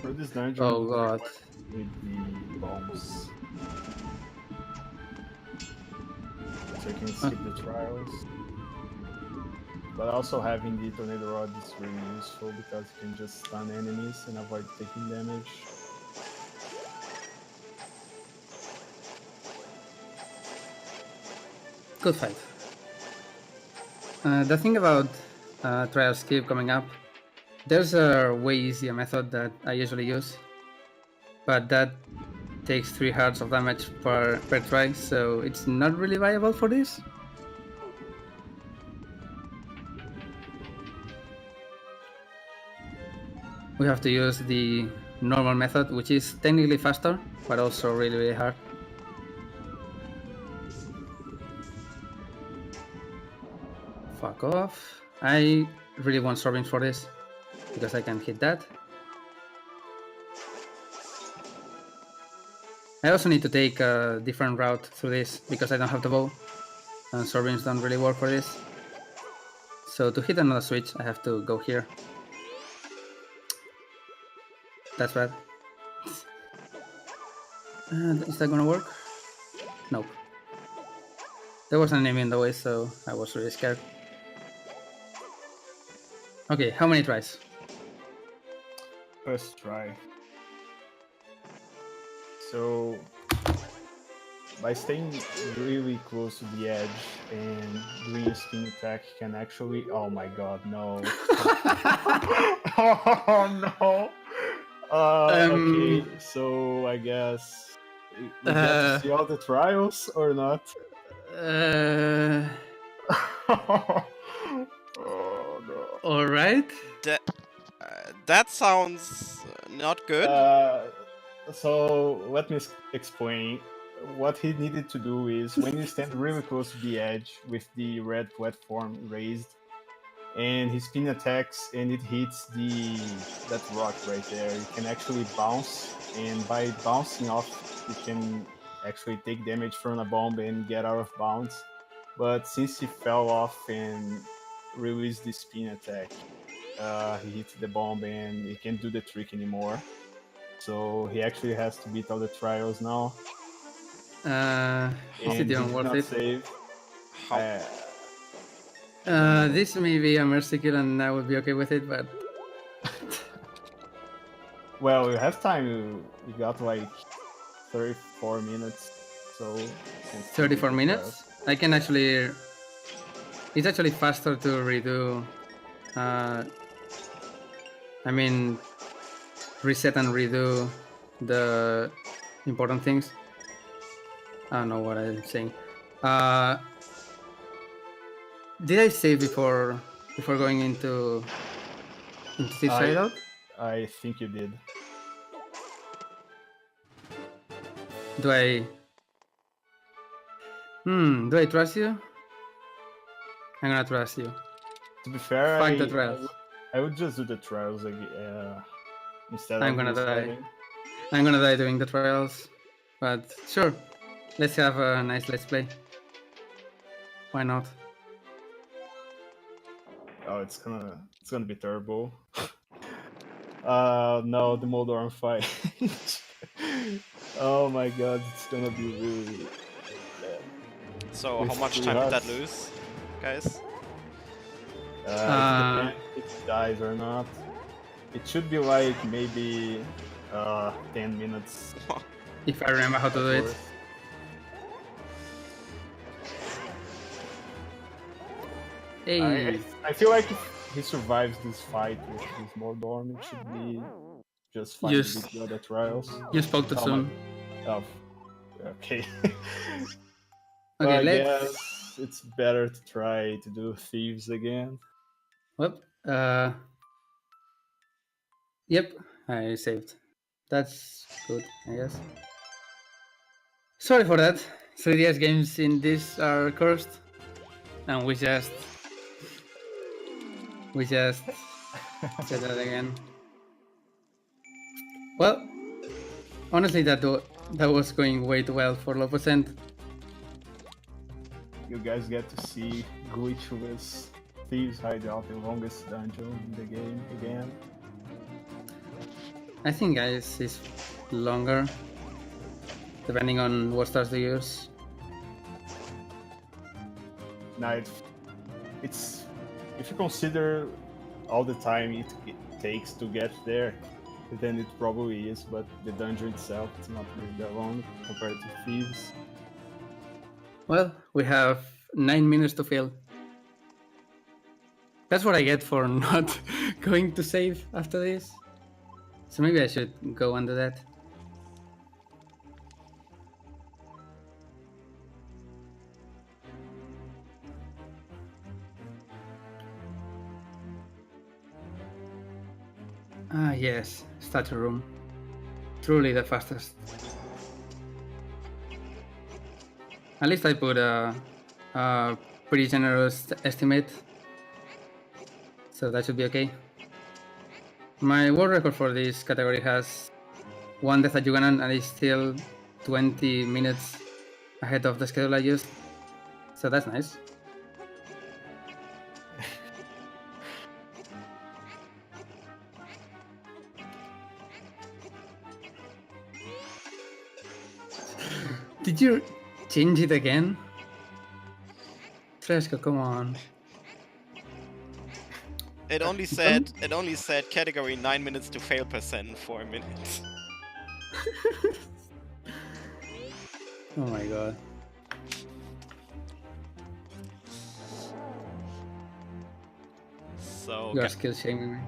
For this dungeon, Oh god. with the bombs. So you can skip the trials. But also having the Tornado Rod is really useful because you can just stun enemies and avoid taking damage. Good fight. The thing about trial skip coming up, there's a way easier method that I usually use, but that takes 3 hearts of damage per try, so it's not really viable for this. we have to use the normal method, which is technically faster, but also really, really hard. Fuck off. I really want sorbings for this, because I can hit that. I also need to take a different route through this, because I don't have the bow, and sorbings don't really work for this. So to hit another switch, I have to go here. That's bad. Is that gonna work? Nope. There was an enemy in the way, so I was really scared. Okay, how many tries? First try. So by staying really close to the edge and doing a spin attack can actually... Oh my god, no. Oh no. Okay, so I guess we get to see all the trials or not? Oh no. All right. That sounds not good. So let me explain. What he needed to do is when you stand really close to the edge with the red platform raised, and he spin attacks and it hits that rock right there, you can actually bounce, and by bouncing off, you can actually take damage from a bomb and get out of bounds. But since he fell off and released the spin attack, he hit the bomb and he can't do the trick anymore. So he actually has to beat all the trials now. Is it even worth it? Save. This may be a mercy kill and I would be okay with it, but... Well, you have time. You got like 34 minutes, so... 34 minutes? I can actually... It's actually faster to redo... I mean... reset and redo the important things. I don't know what I'm saying. Did I save before going into this hideout? I think you did. Do I trust you? I'm gonna trust you. To be fair, Find the trials. I would just do the trials instead I'm of gonna die. restarting. I'm gonna die doing the trials. But sure, let's have a nice let's play. Why not? Oh, it's gonna be terrible. No, the Moldorm fight. Oh my god, it's gonna be really bad. So how much time did that lose, guys? If it dies or not. It should be like maybe 10 minutes. If I remember how to do it. Hey. I feel like if he survives this fight with his Mordorm, it should be just fine to beat the other trials. You spoke too soon. Oh, okay. Okay, I guess it's better to try to do Thieves again. Well, yep, I saved. That's good, I guess. Sorry for that. 3DS games in this are cursed, and we just said that again. Well, honestly, that was going way too well for low percent. You guys get to see glitchless Thieves hideout, the longest dungeon in the game again. I think, guys, it's longer, depending on what stars they use. Now, it's if you consider all the time it takes to get there, then it probably is, but the dungeon itself is not really that long compared to Thieves. Well, we have 9 minutes to fill. That's what I get for not going to save after this. So maybe I should go and do that. Ah, yes, statue room. Truly the fastest. At least I put a pretty generous estimate, so that should be okay. My world record for this category has one death at Yuganan and is still 20 minutes ahead of the schedule I used, so that's nice. Did you change it again? Fresco, come on. It only said category 9 minutes to fail percent 4 minutes. Oh my god. So You are skill shaming me.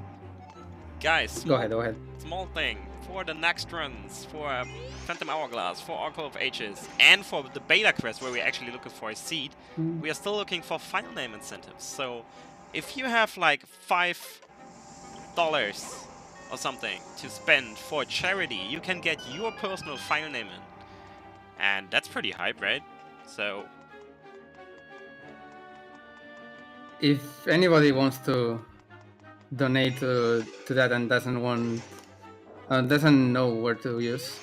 guys, Go ahead. small thing for the next runs, for Phantom Hourglass, for Oracle of Ages, and for the beta quest where we're actually looking for a seed, we are still looking for file name incentives. So if you have like $5 or something to spend for charity, you can get your personal file name in. And that's pretty hype, right? So If anybody wants to donate to that and doesn't know where to use,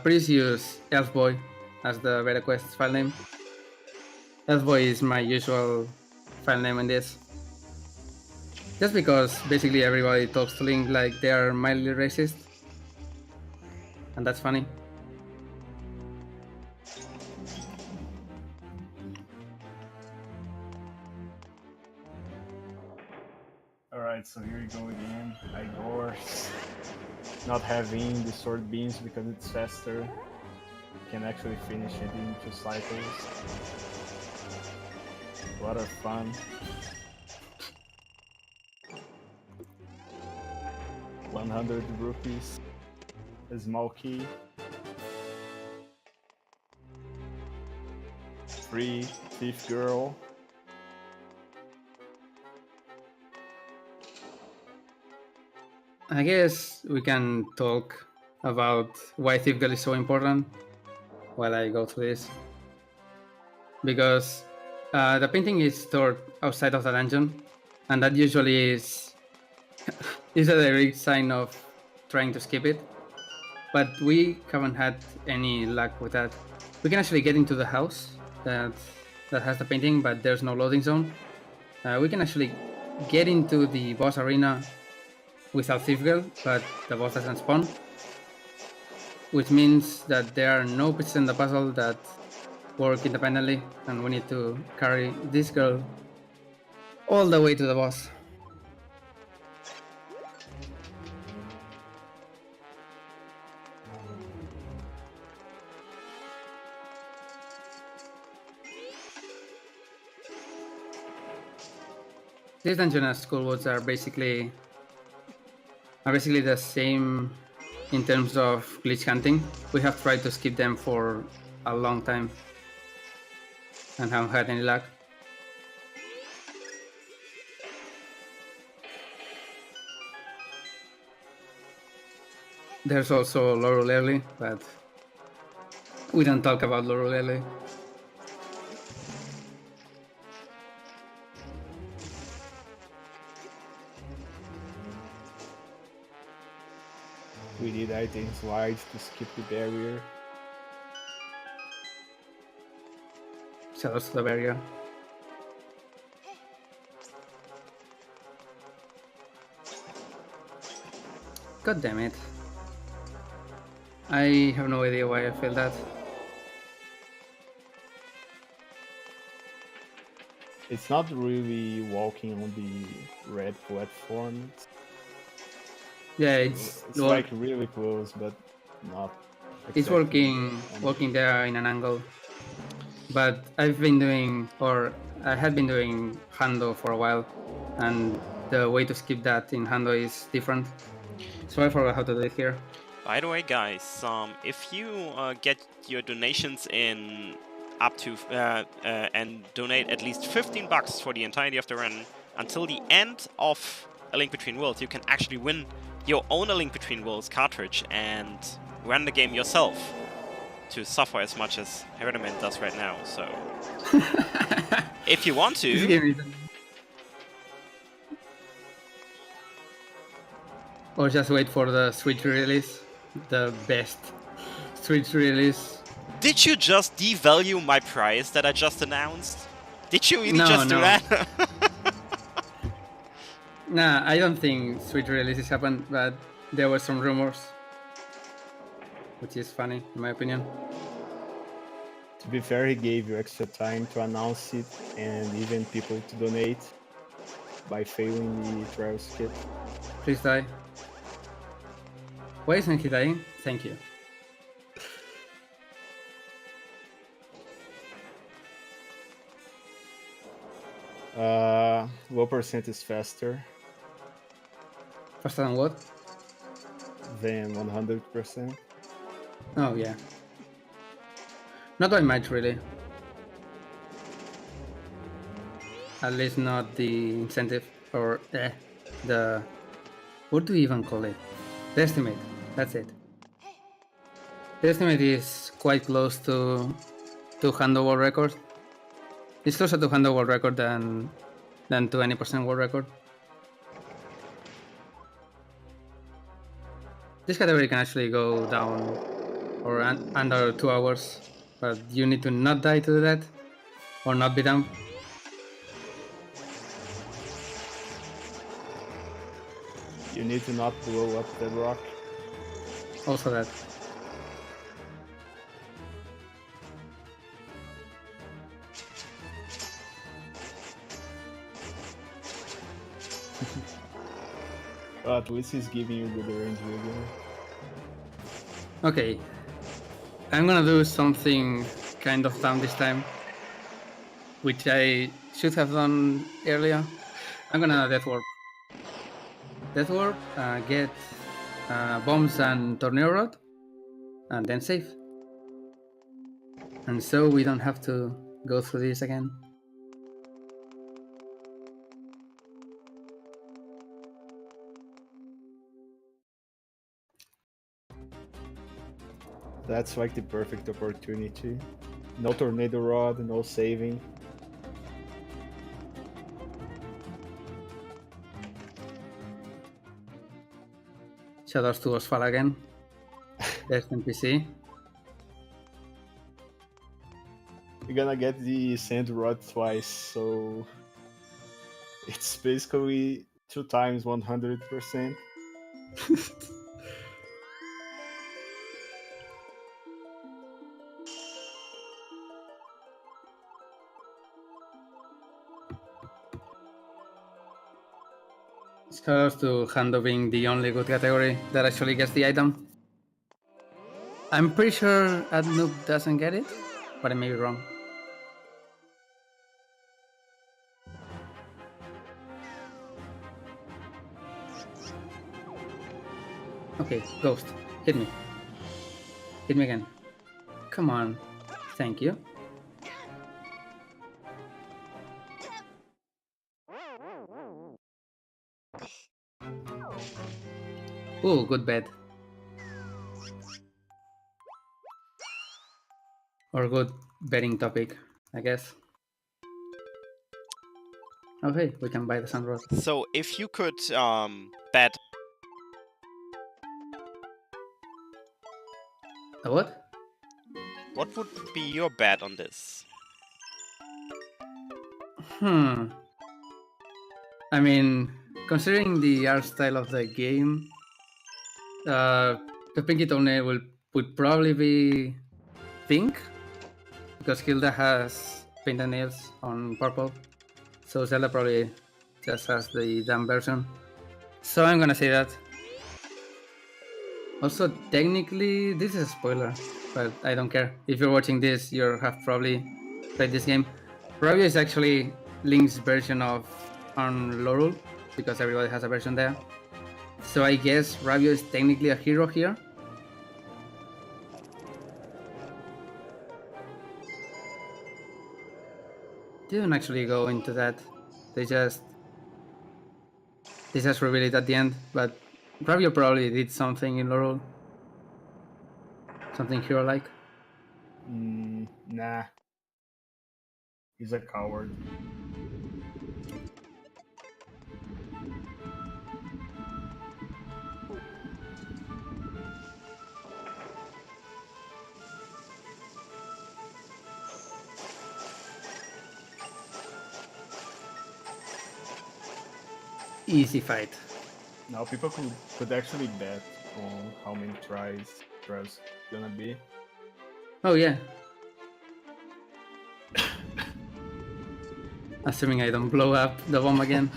please use Elfboy as the beta quest file name. Elfboy is my usual file name in this. Just because basically everybody talks to Link like they are mildly racist. And that's funny. Alright, so here you go again. Igor. Not having the sword beams because it's faster. Can actually finish it in 2 cycles. A lot of fun. 100 rupees. A small key. Free thief girl. I guess we can talk about why Thief Girl is so important while I go through this. Because the painting is stored outside of the dungeon, and that usually is a direct sign of trying to skip it. But we haven't had any luck with that. We can actually get into the house that has the painting, but there's no loading zone. We can actually get into the boss arena without Thief Girl, but the boss doesn't spawn, which means that there are no pieces in the puzzle that work independently, and we need to carry this girl all the way to the boss. This dungeon and Schoolwoods are basically the same in terms of glitch hunting. We have tried to skip them for a long time and haven't had any luck. There's also Laurel Early, but we don't talk about Laurel Early. We need items wide to skip the barrier. Shout out to the barrier. God damn it. I have no idea why I failed that. It's not really walking on the red platform. Yeah, It's like really close, but not. It's exactly working there in an angle. But I had been doing Hando for a while, and the way to skip that in Hando is different. So I forgot how to do it here. by the way, guys, if you get your donations in up to and donate at least $15 for the entirety of the run until the end of A Link Between Worlds, you can actually win you own a Link Between Worlds cartridge and run the game yourself to suffer as much as Herreteman does right now. So, if you want This to, game is... Or just wait for the Switch release, the best Switch release. did you just devalue my price that I just announced? Did you really No, just do no. that? Nah, I don't think Switch releases happen, but there were some rumors, which is funny in my opinion. To be fair, he gave you extra time to announce it and even people to donate by failing the trials kit. Please die. Why isn't he dying? Thank you. Low percent is faster Faster than what? than 100%. Oh yeah. Not by much really. At least not the incentive or the... What do we even call it? The estimate. That's it. The estimate is quite close to handle world record. It's closer to handle world record than to any percent world record. This category can actually go down or under 2 hours, but you need to not die to do that or not be down. You need to not blow up the rock. Also that. At least he's giving you good range again. Okay, I'm gonna do something kind of dumb this time, which I should have done earlier. I'm gonna Death Warp. Death Warp, get bombs and Tornado Rod, and then save. And so we don't have to go through this again. That's like the perfect opportunity. No tornado rod, no saving. Shoutouts to Osval again. Best NPC. You're gonna get the sand rod twice, so it's basically 2 times 100%. Shoutouts to Hando being the only good category that actually gets the item. I'm pretty sure AdNoob doesn't get it, but I may be wrong. Okay, Ghost, hit me. Hit me again. Come on. Thank you. Ooh, good bet. Or good betting topic, I guess. Okay, we can buy the Sun Rod. So if you could bet A what? what would be your bet on this? I mean, considering the art style of the game, the Pinky Toenail would probably be pink, because Hilda has painted nails on purple, so Zelda probably just has the damn version. So I'm gonna say that. Also, technically, this is a spoiler, but I don't care. If you're watching this, you have probably played this game. Ravio is actually Link's version of Laurel, because everybody has a version there. So I guess Ravio is technically a hero here. They didn't actually go into that. They just reveal it at the end, but Ravio probably did something in Laurel. Something hero-like. Nah. He's a coward. Easy fight. Now people could actually bet on how many tries Trev's gonna be. Oh yeah. Assuming I don't blow up the bomb again.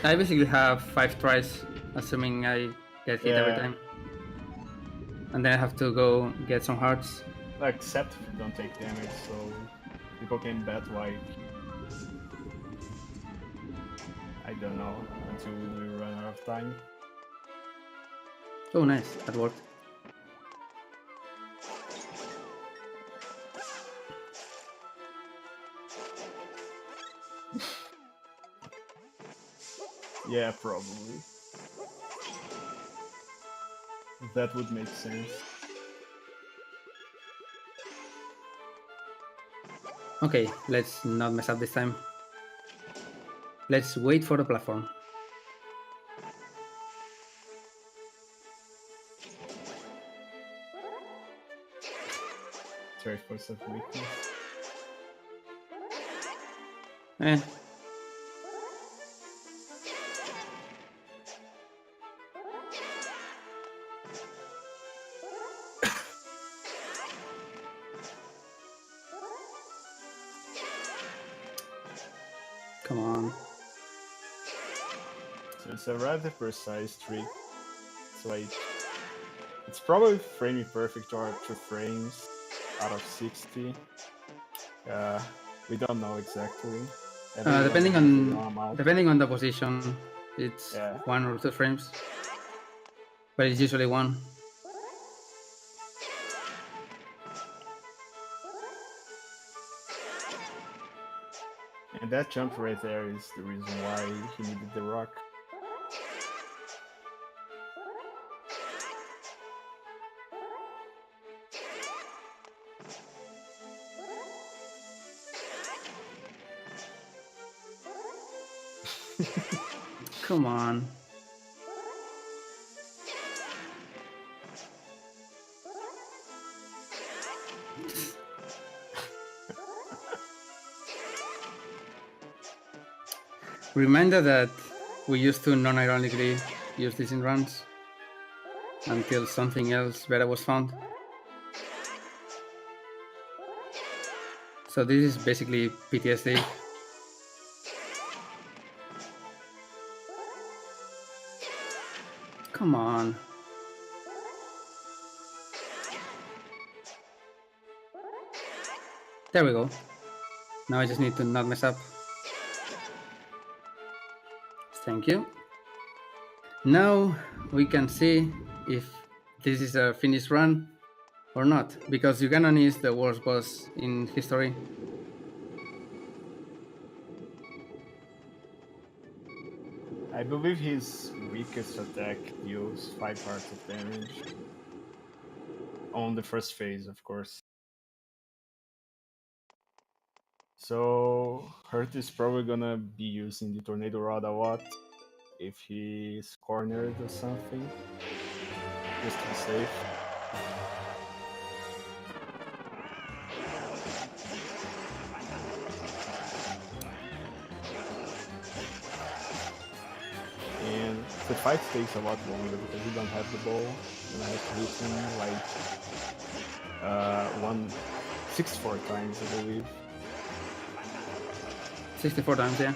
I basically have 5 tries, assuming I get hit every Yeah. time. And then I have to go get some hearts. Except if you don't take damage, so people can bet like I don't know until we run out of time. Oh nice, that worked. Yeah, probably. That would make sense. Okay, let's not mess up this time. Let's wait for the platform. Try for some weakness. Eh. Come on. So it's a rather precise trick. It's like it's probably framing perfect or 2 frames out of 60. We don't know exactly. Depending on the position, it's 1 or 2 frames, but it's usually 1. And that jump right there is the reason why he needed the rock. Come on. Reminder that we used to non-ironically use this in runs until something else better was found. So this is basically PTSD. Come on. There we go. Now I just need to not mess up. Thank you. Now we can see if this is a finished run or not, because Uganon is the worst boss in history. I believe his weakest attack deals 5 hearts of damage. On the first phase, of course. So Hurt is probably gonna be using the Tornado Rod a lot if he's cornered or something, just to be safe. And the fight takes a lot longer because you don't have the ball. You're gonna have to hit him like 64 times, I believe. 64 times, yeah.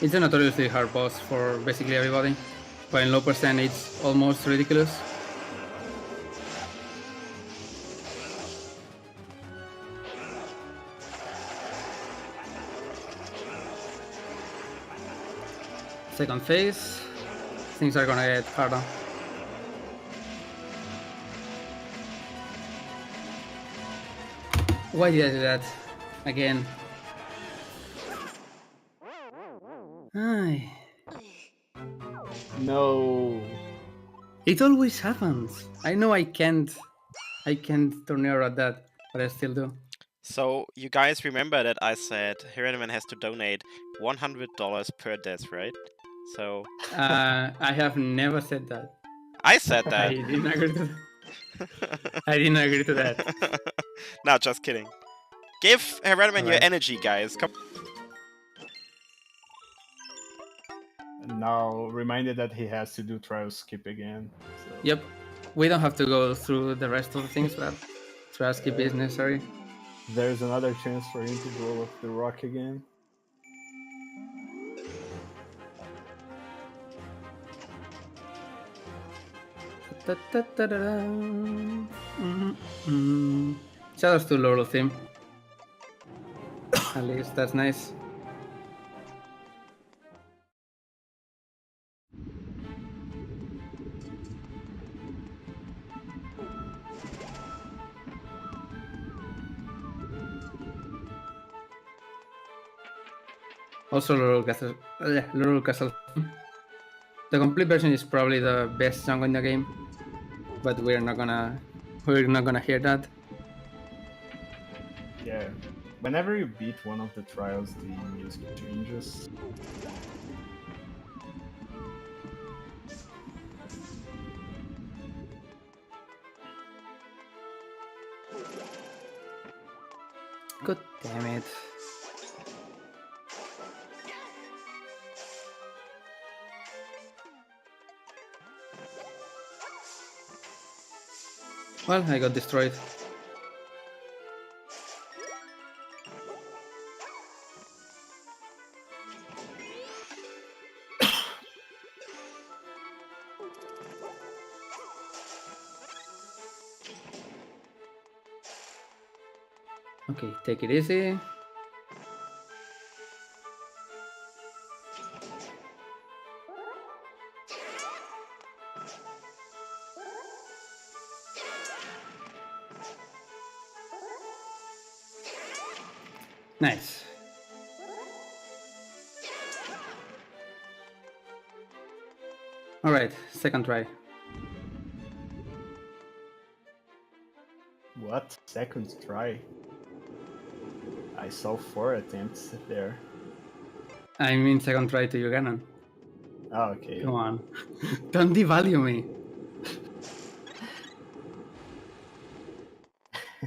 It's a notoriously hard boss for basically everybody, but in low percent it's almost ridiculous. Second phase, things are gonna get harder. Why did I do that? Again. Ay. No. It always happens. I know I can't tornado at that, but I still do. So you guys remember that I said Herreteman has to donate $100 per death, right? So I have never said that. I said that. I didn't agree to that. I didn't agree to that. No, just kidding. Give Herreteman your Alright. energy, guys. Come. Now reminded that he has to do trial skip again. So. Yep. We don't have to go through the rest of the things, but trial skip is necessary. There's another chance for him to blow up the rock again. Shoutouts to Laurel Theme. At least that's nice. Also, Laurel Castle. The complete version is probably the best song in the game, but we're not gonna hear that. Yeah. Whenever you beat one of the trials, the music changes. God damn it. Well, I got destroyed. Okay, take it easy. Nice. Alright, second try. What? Second try? I saw 4 attempts there. I mean second try to Uganon. Oh, okay. Come on. Don't devalue me.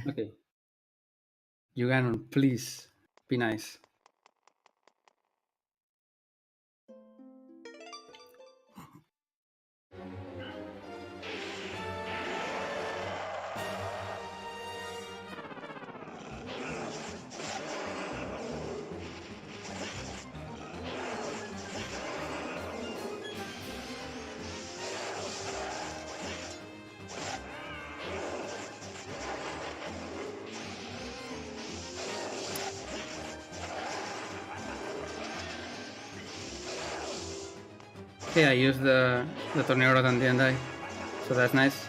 Okay. Uganon, please. Be nice. Okay, I used the tornado and didn't die. So that's nice.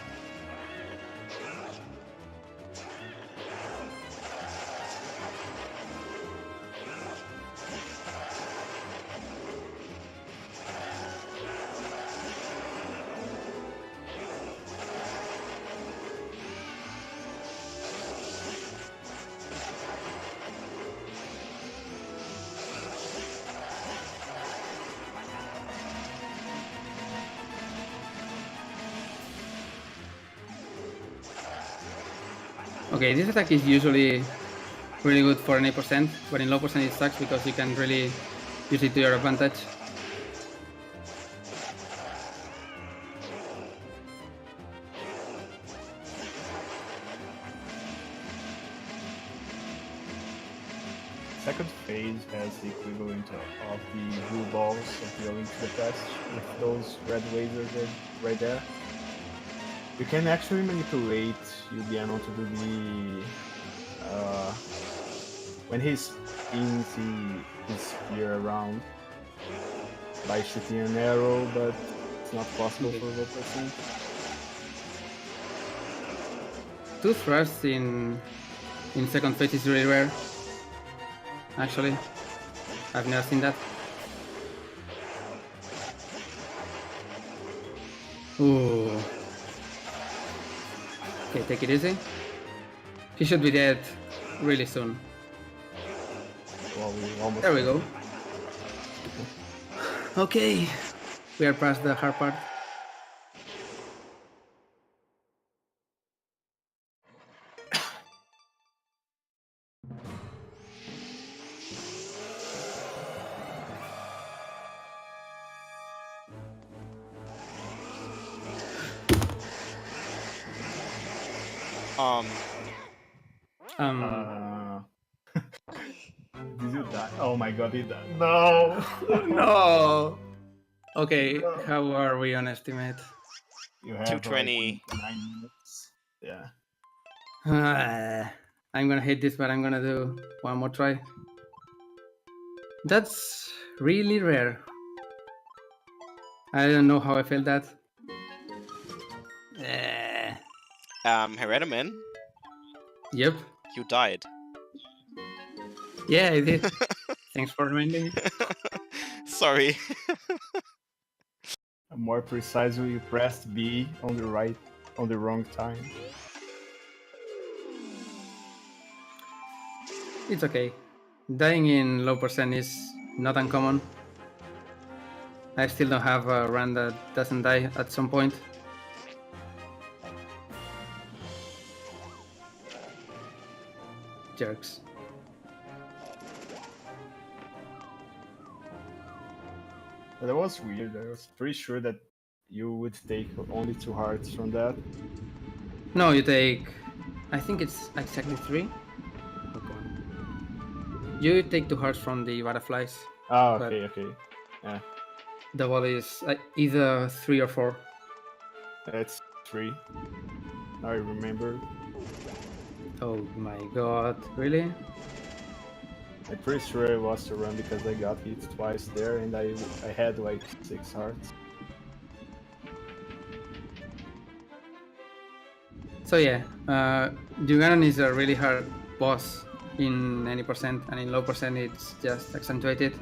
Okay, this attack is usually really good for an 8%, but in low percent it sucks because you can really use it to your advantage. Second phase has the equivalent of the blue balls of the Link to the Past with those red lasers right there. You can actually manipulate Yugiano to do the when he spins his spear around by shooting an arrow, but it's not possible for low percent. 2 thrusts in in second phase is really rare. Actually, I've never seen that. Ooh. Okay, take it easy. He should be dead really soon. Well, we almost There we go. Okay, we are past the hard part. Did you die? Oh my god, he died. No! No! Okay, No. how are we on estimate? You have 220. like 9 minutes. Yeah. I'm gonna hate this, but I'm gonna do one more try. That's really rare. I don't know how I felt that. Herreteman, Yep. you died. Yeah, I did. Thanks for reminding me. Sorry. More precisely, you pressed B on the wrong time. It's okay. Dying in low percent is not uncommon. I still don't have a run that doesn't die at some point. Jerks. But that was weird. I was pretty sure that you would take only 2 hearts from that. No, you take... I think it's exactly 3. Okay. You take 2 hearts from the butterflies. Ah, But- okay. Yeah, The ball is either 3 or 4. that's 3. Now I remember. Oh my god, really? I'm pretty sure I lost a run because I got hit twice there and I had like 6 hearts. So yeah, Duganon is a really hard boss in any percent, and in low percent it's just accentuated.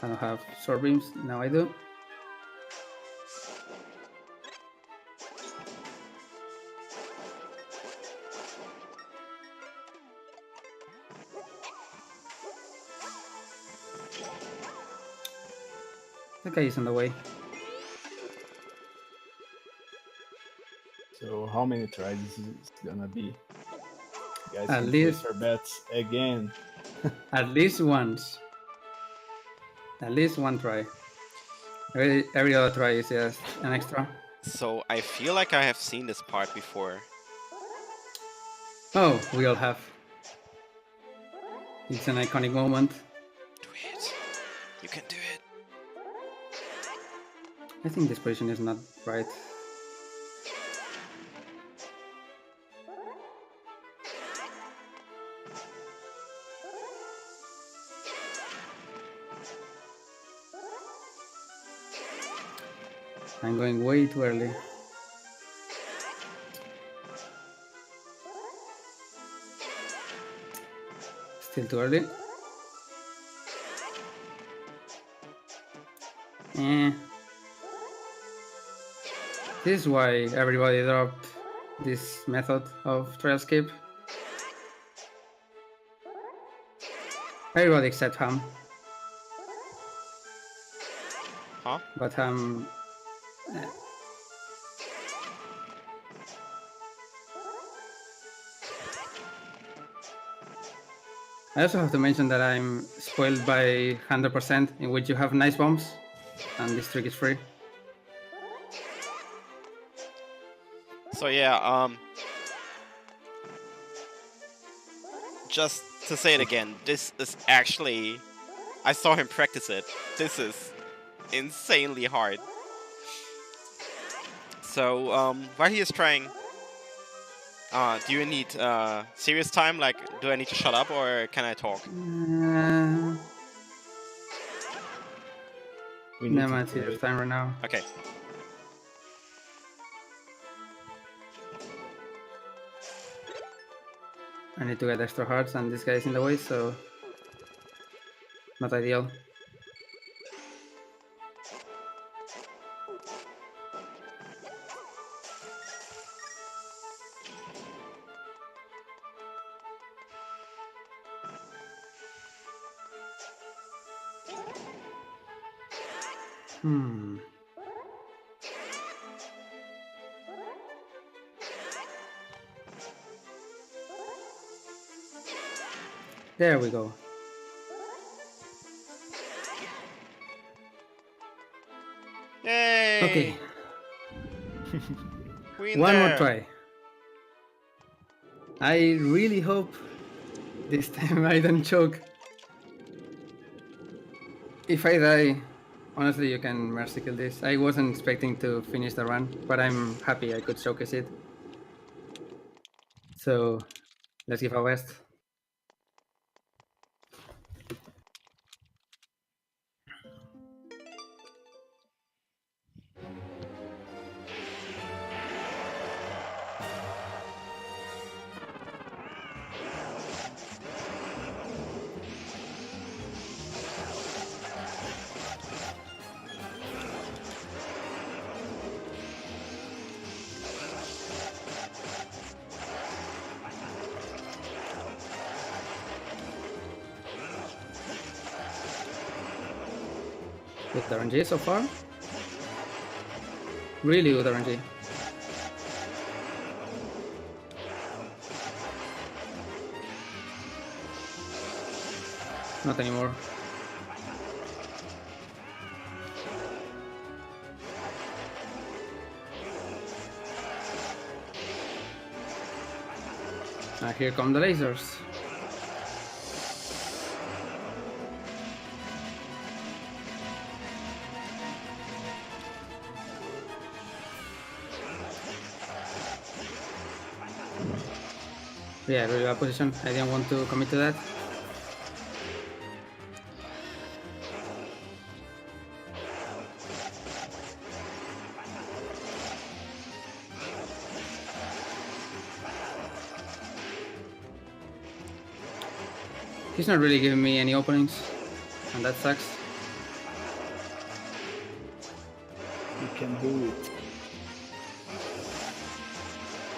I don't have sword beams, now I do. The guy is on the way. So how many tries is it gonna be? Guys, At can least- place our bets again. At least once. At least one try. Every other try is just an extra. So I feel like I have seen this part before. Oh, we all have. It's an iconic moment. Do it. You can do it. I think this position is not right. I'm going way too early. Still too early. This is why everybody dropped this method of trial skip. Everybody except Ham. Huh? But Ham... I also have to mention that I'm spoiled by 100%, in which you have nice bombs, and this trick is free. So yeah, just to say it again, this is actually... I saw him practice it. This is insanely hard. So, while he is trying... do you need serious time? Like, do I need to shut up or can I talk? We need No, to I'm play. time right now. Okay. I need to get extra hearts, and this guy is in the way, so not ideal. There we go. Yay! Okay. One more try. I really hope this time I don't choke. If I die, honestly, you can mercy kill this. I wasn't expecting to finish the run, but I'm happy I could showcase it. So let's give our best. Good RNG so far. Really good RNG. Not anymore. Here come the lasers. Yeah, really bad position. I didn't want to commit to that. He's not really giving me any openings, and that sucks. You can do it.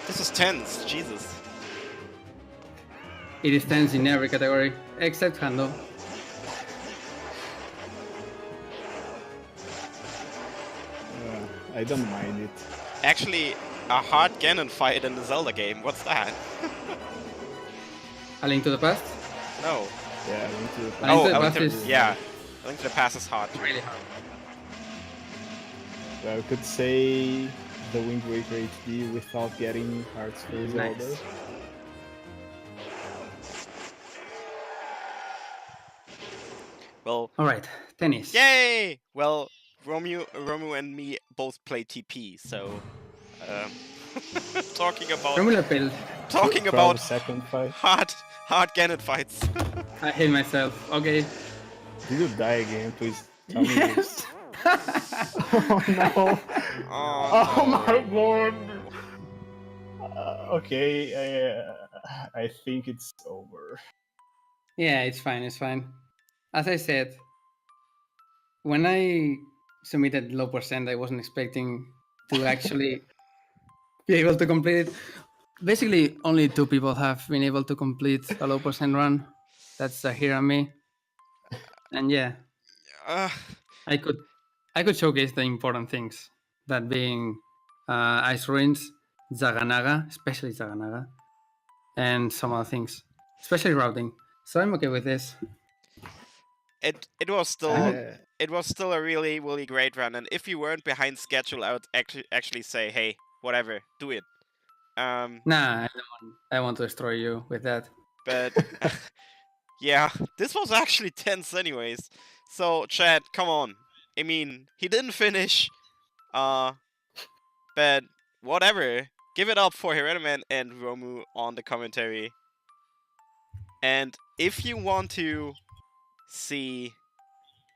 This is tense, Jesus. It is tense in every category, except Hando. I don't mind it. Actually, a hard Ganon fight in the Zelda game. What's that? A Link to the Past? No. Yeah, Link to the Past. Link to the A Link Past to, is yeah. A Link to the Past is hard. really hard. I could say the Wind Waker HD without getting hearts for Zelda. Nice. Well, Alright, tennis. yay! Well, Romu and me both play TP, so talking about Romula From second fight. hard Ganon fights. I hate myself. Okay. Did you die again? Please tell me this. Oh no! Oh my god! Okay, I think it's over. Yeah, it's fine, it's fine. As I said, when I submitted low percent, I wasn't expecting to actually be able to complete it. Basically, only 2 people have been able to complete a low percent run. That's Zahir and me. And yeah, I could showcase the important things, that being Ice Ruins, Zaganaga, especially Zaganaga, and some other things, especially routing. So I'm okay with this. It was still a really great run, and if you weren't behind schedule, I would actually say, hey, whatever, do it. Nah, I want to destroy you with that. But yeah, this was actually tense anyways. So Chad, come on. I mean, he didn't finish. But whatever. Give it up for Herreteman and Romu on the commentary. And if you want to see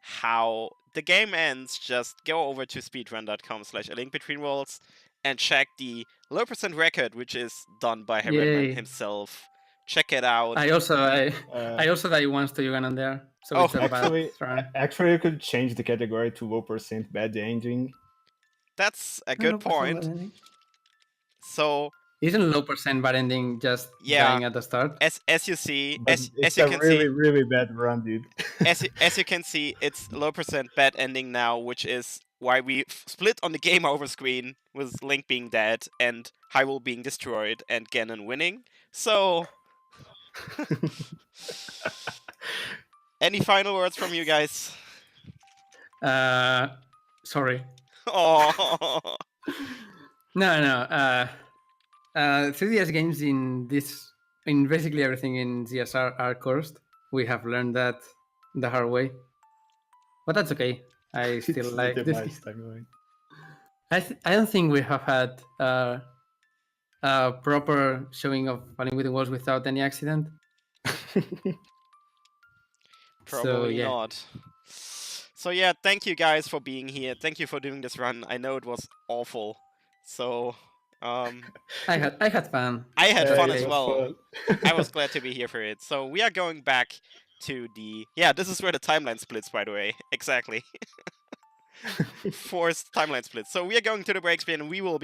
how the game ends, just go over to speedrun.com/alinkbetweenworlds and check the low percent record, which is done by Herreteman himself. Check it out. I also died once to Yugan on there, so Oh. it's a bad run. Actually, you could change the category to low percent bad ending. That's a good point. So isn't low percent bad ending just dying at the start? As you see, But as it's you a can really, see, really bad run, dude. as you can see, it's low percent bad ending now, which is why we split on the game over screen with Link being dead and Hyrule being destroyed and Ganon winning. So, any final words from you guys? Sorry. Oh. No. 3DS games in basically everything in ZSR are cursed. We have learned that the hard way, but that's okay. I still It's like the this. device timeline. I don't think we have had a proper showing of Falling Within Walls without any accident. Probably yeah. not. So yeah, thank you guys for being here. Thank you for doing this run. I know it was awful. So I had fun. I had fun it as was well. fun. I was glad to be here for it. So we are going back to the this is where the timeline splits, by the way. Exactly. Forced timeline split. So we are going to the break spin and we will be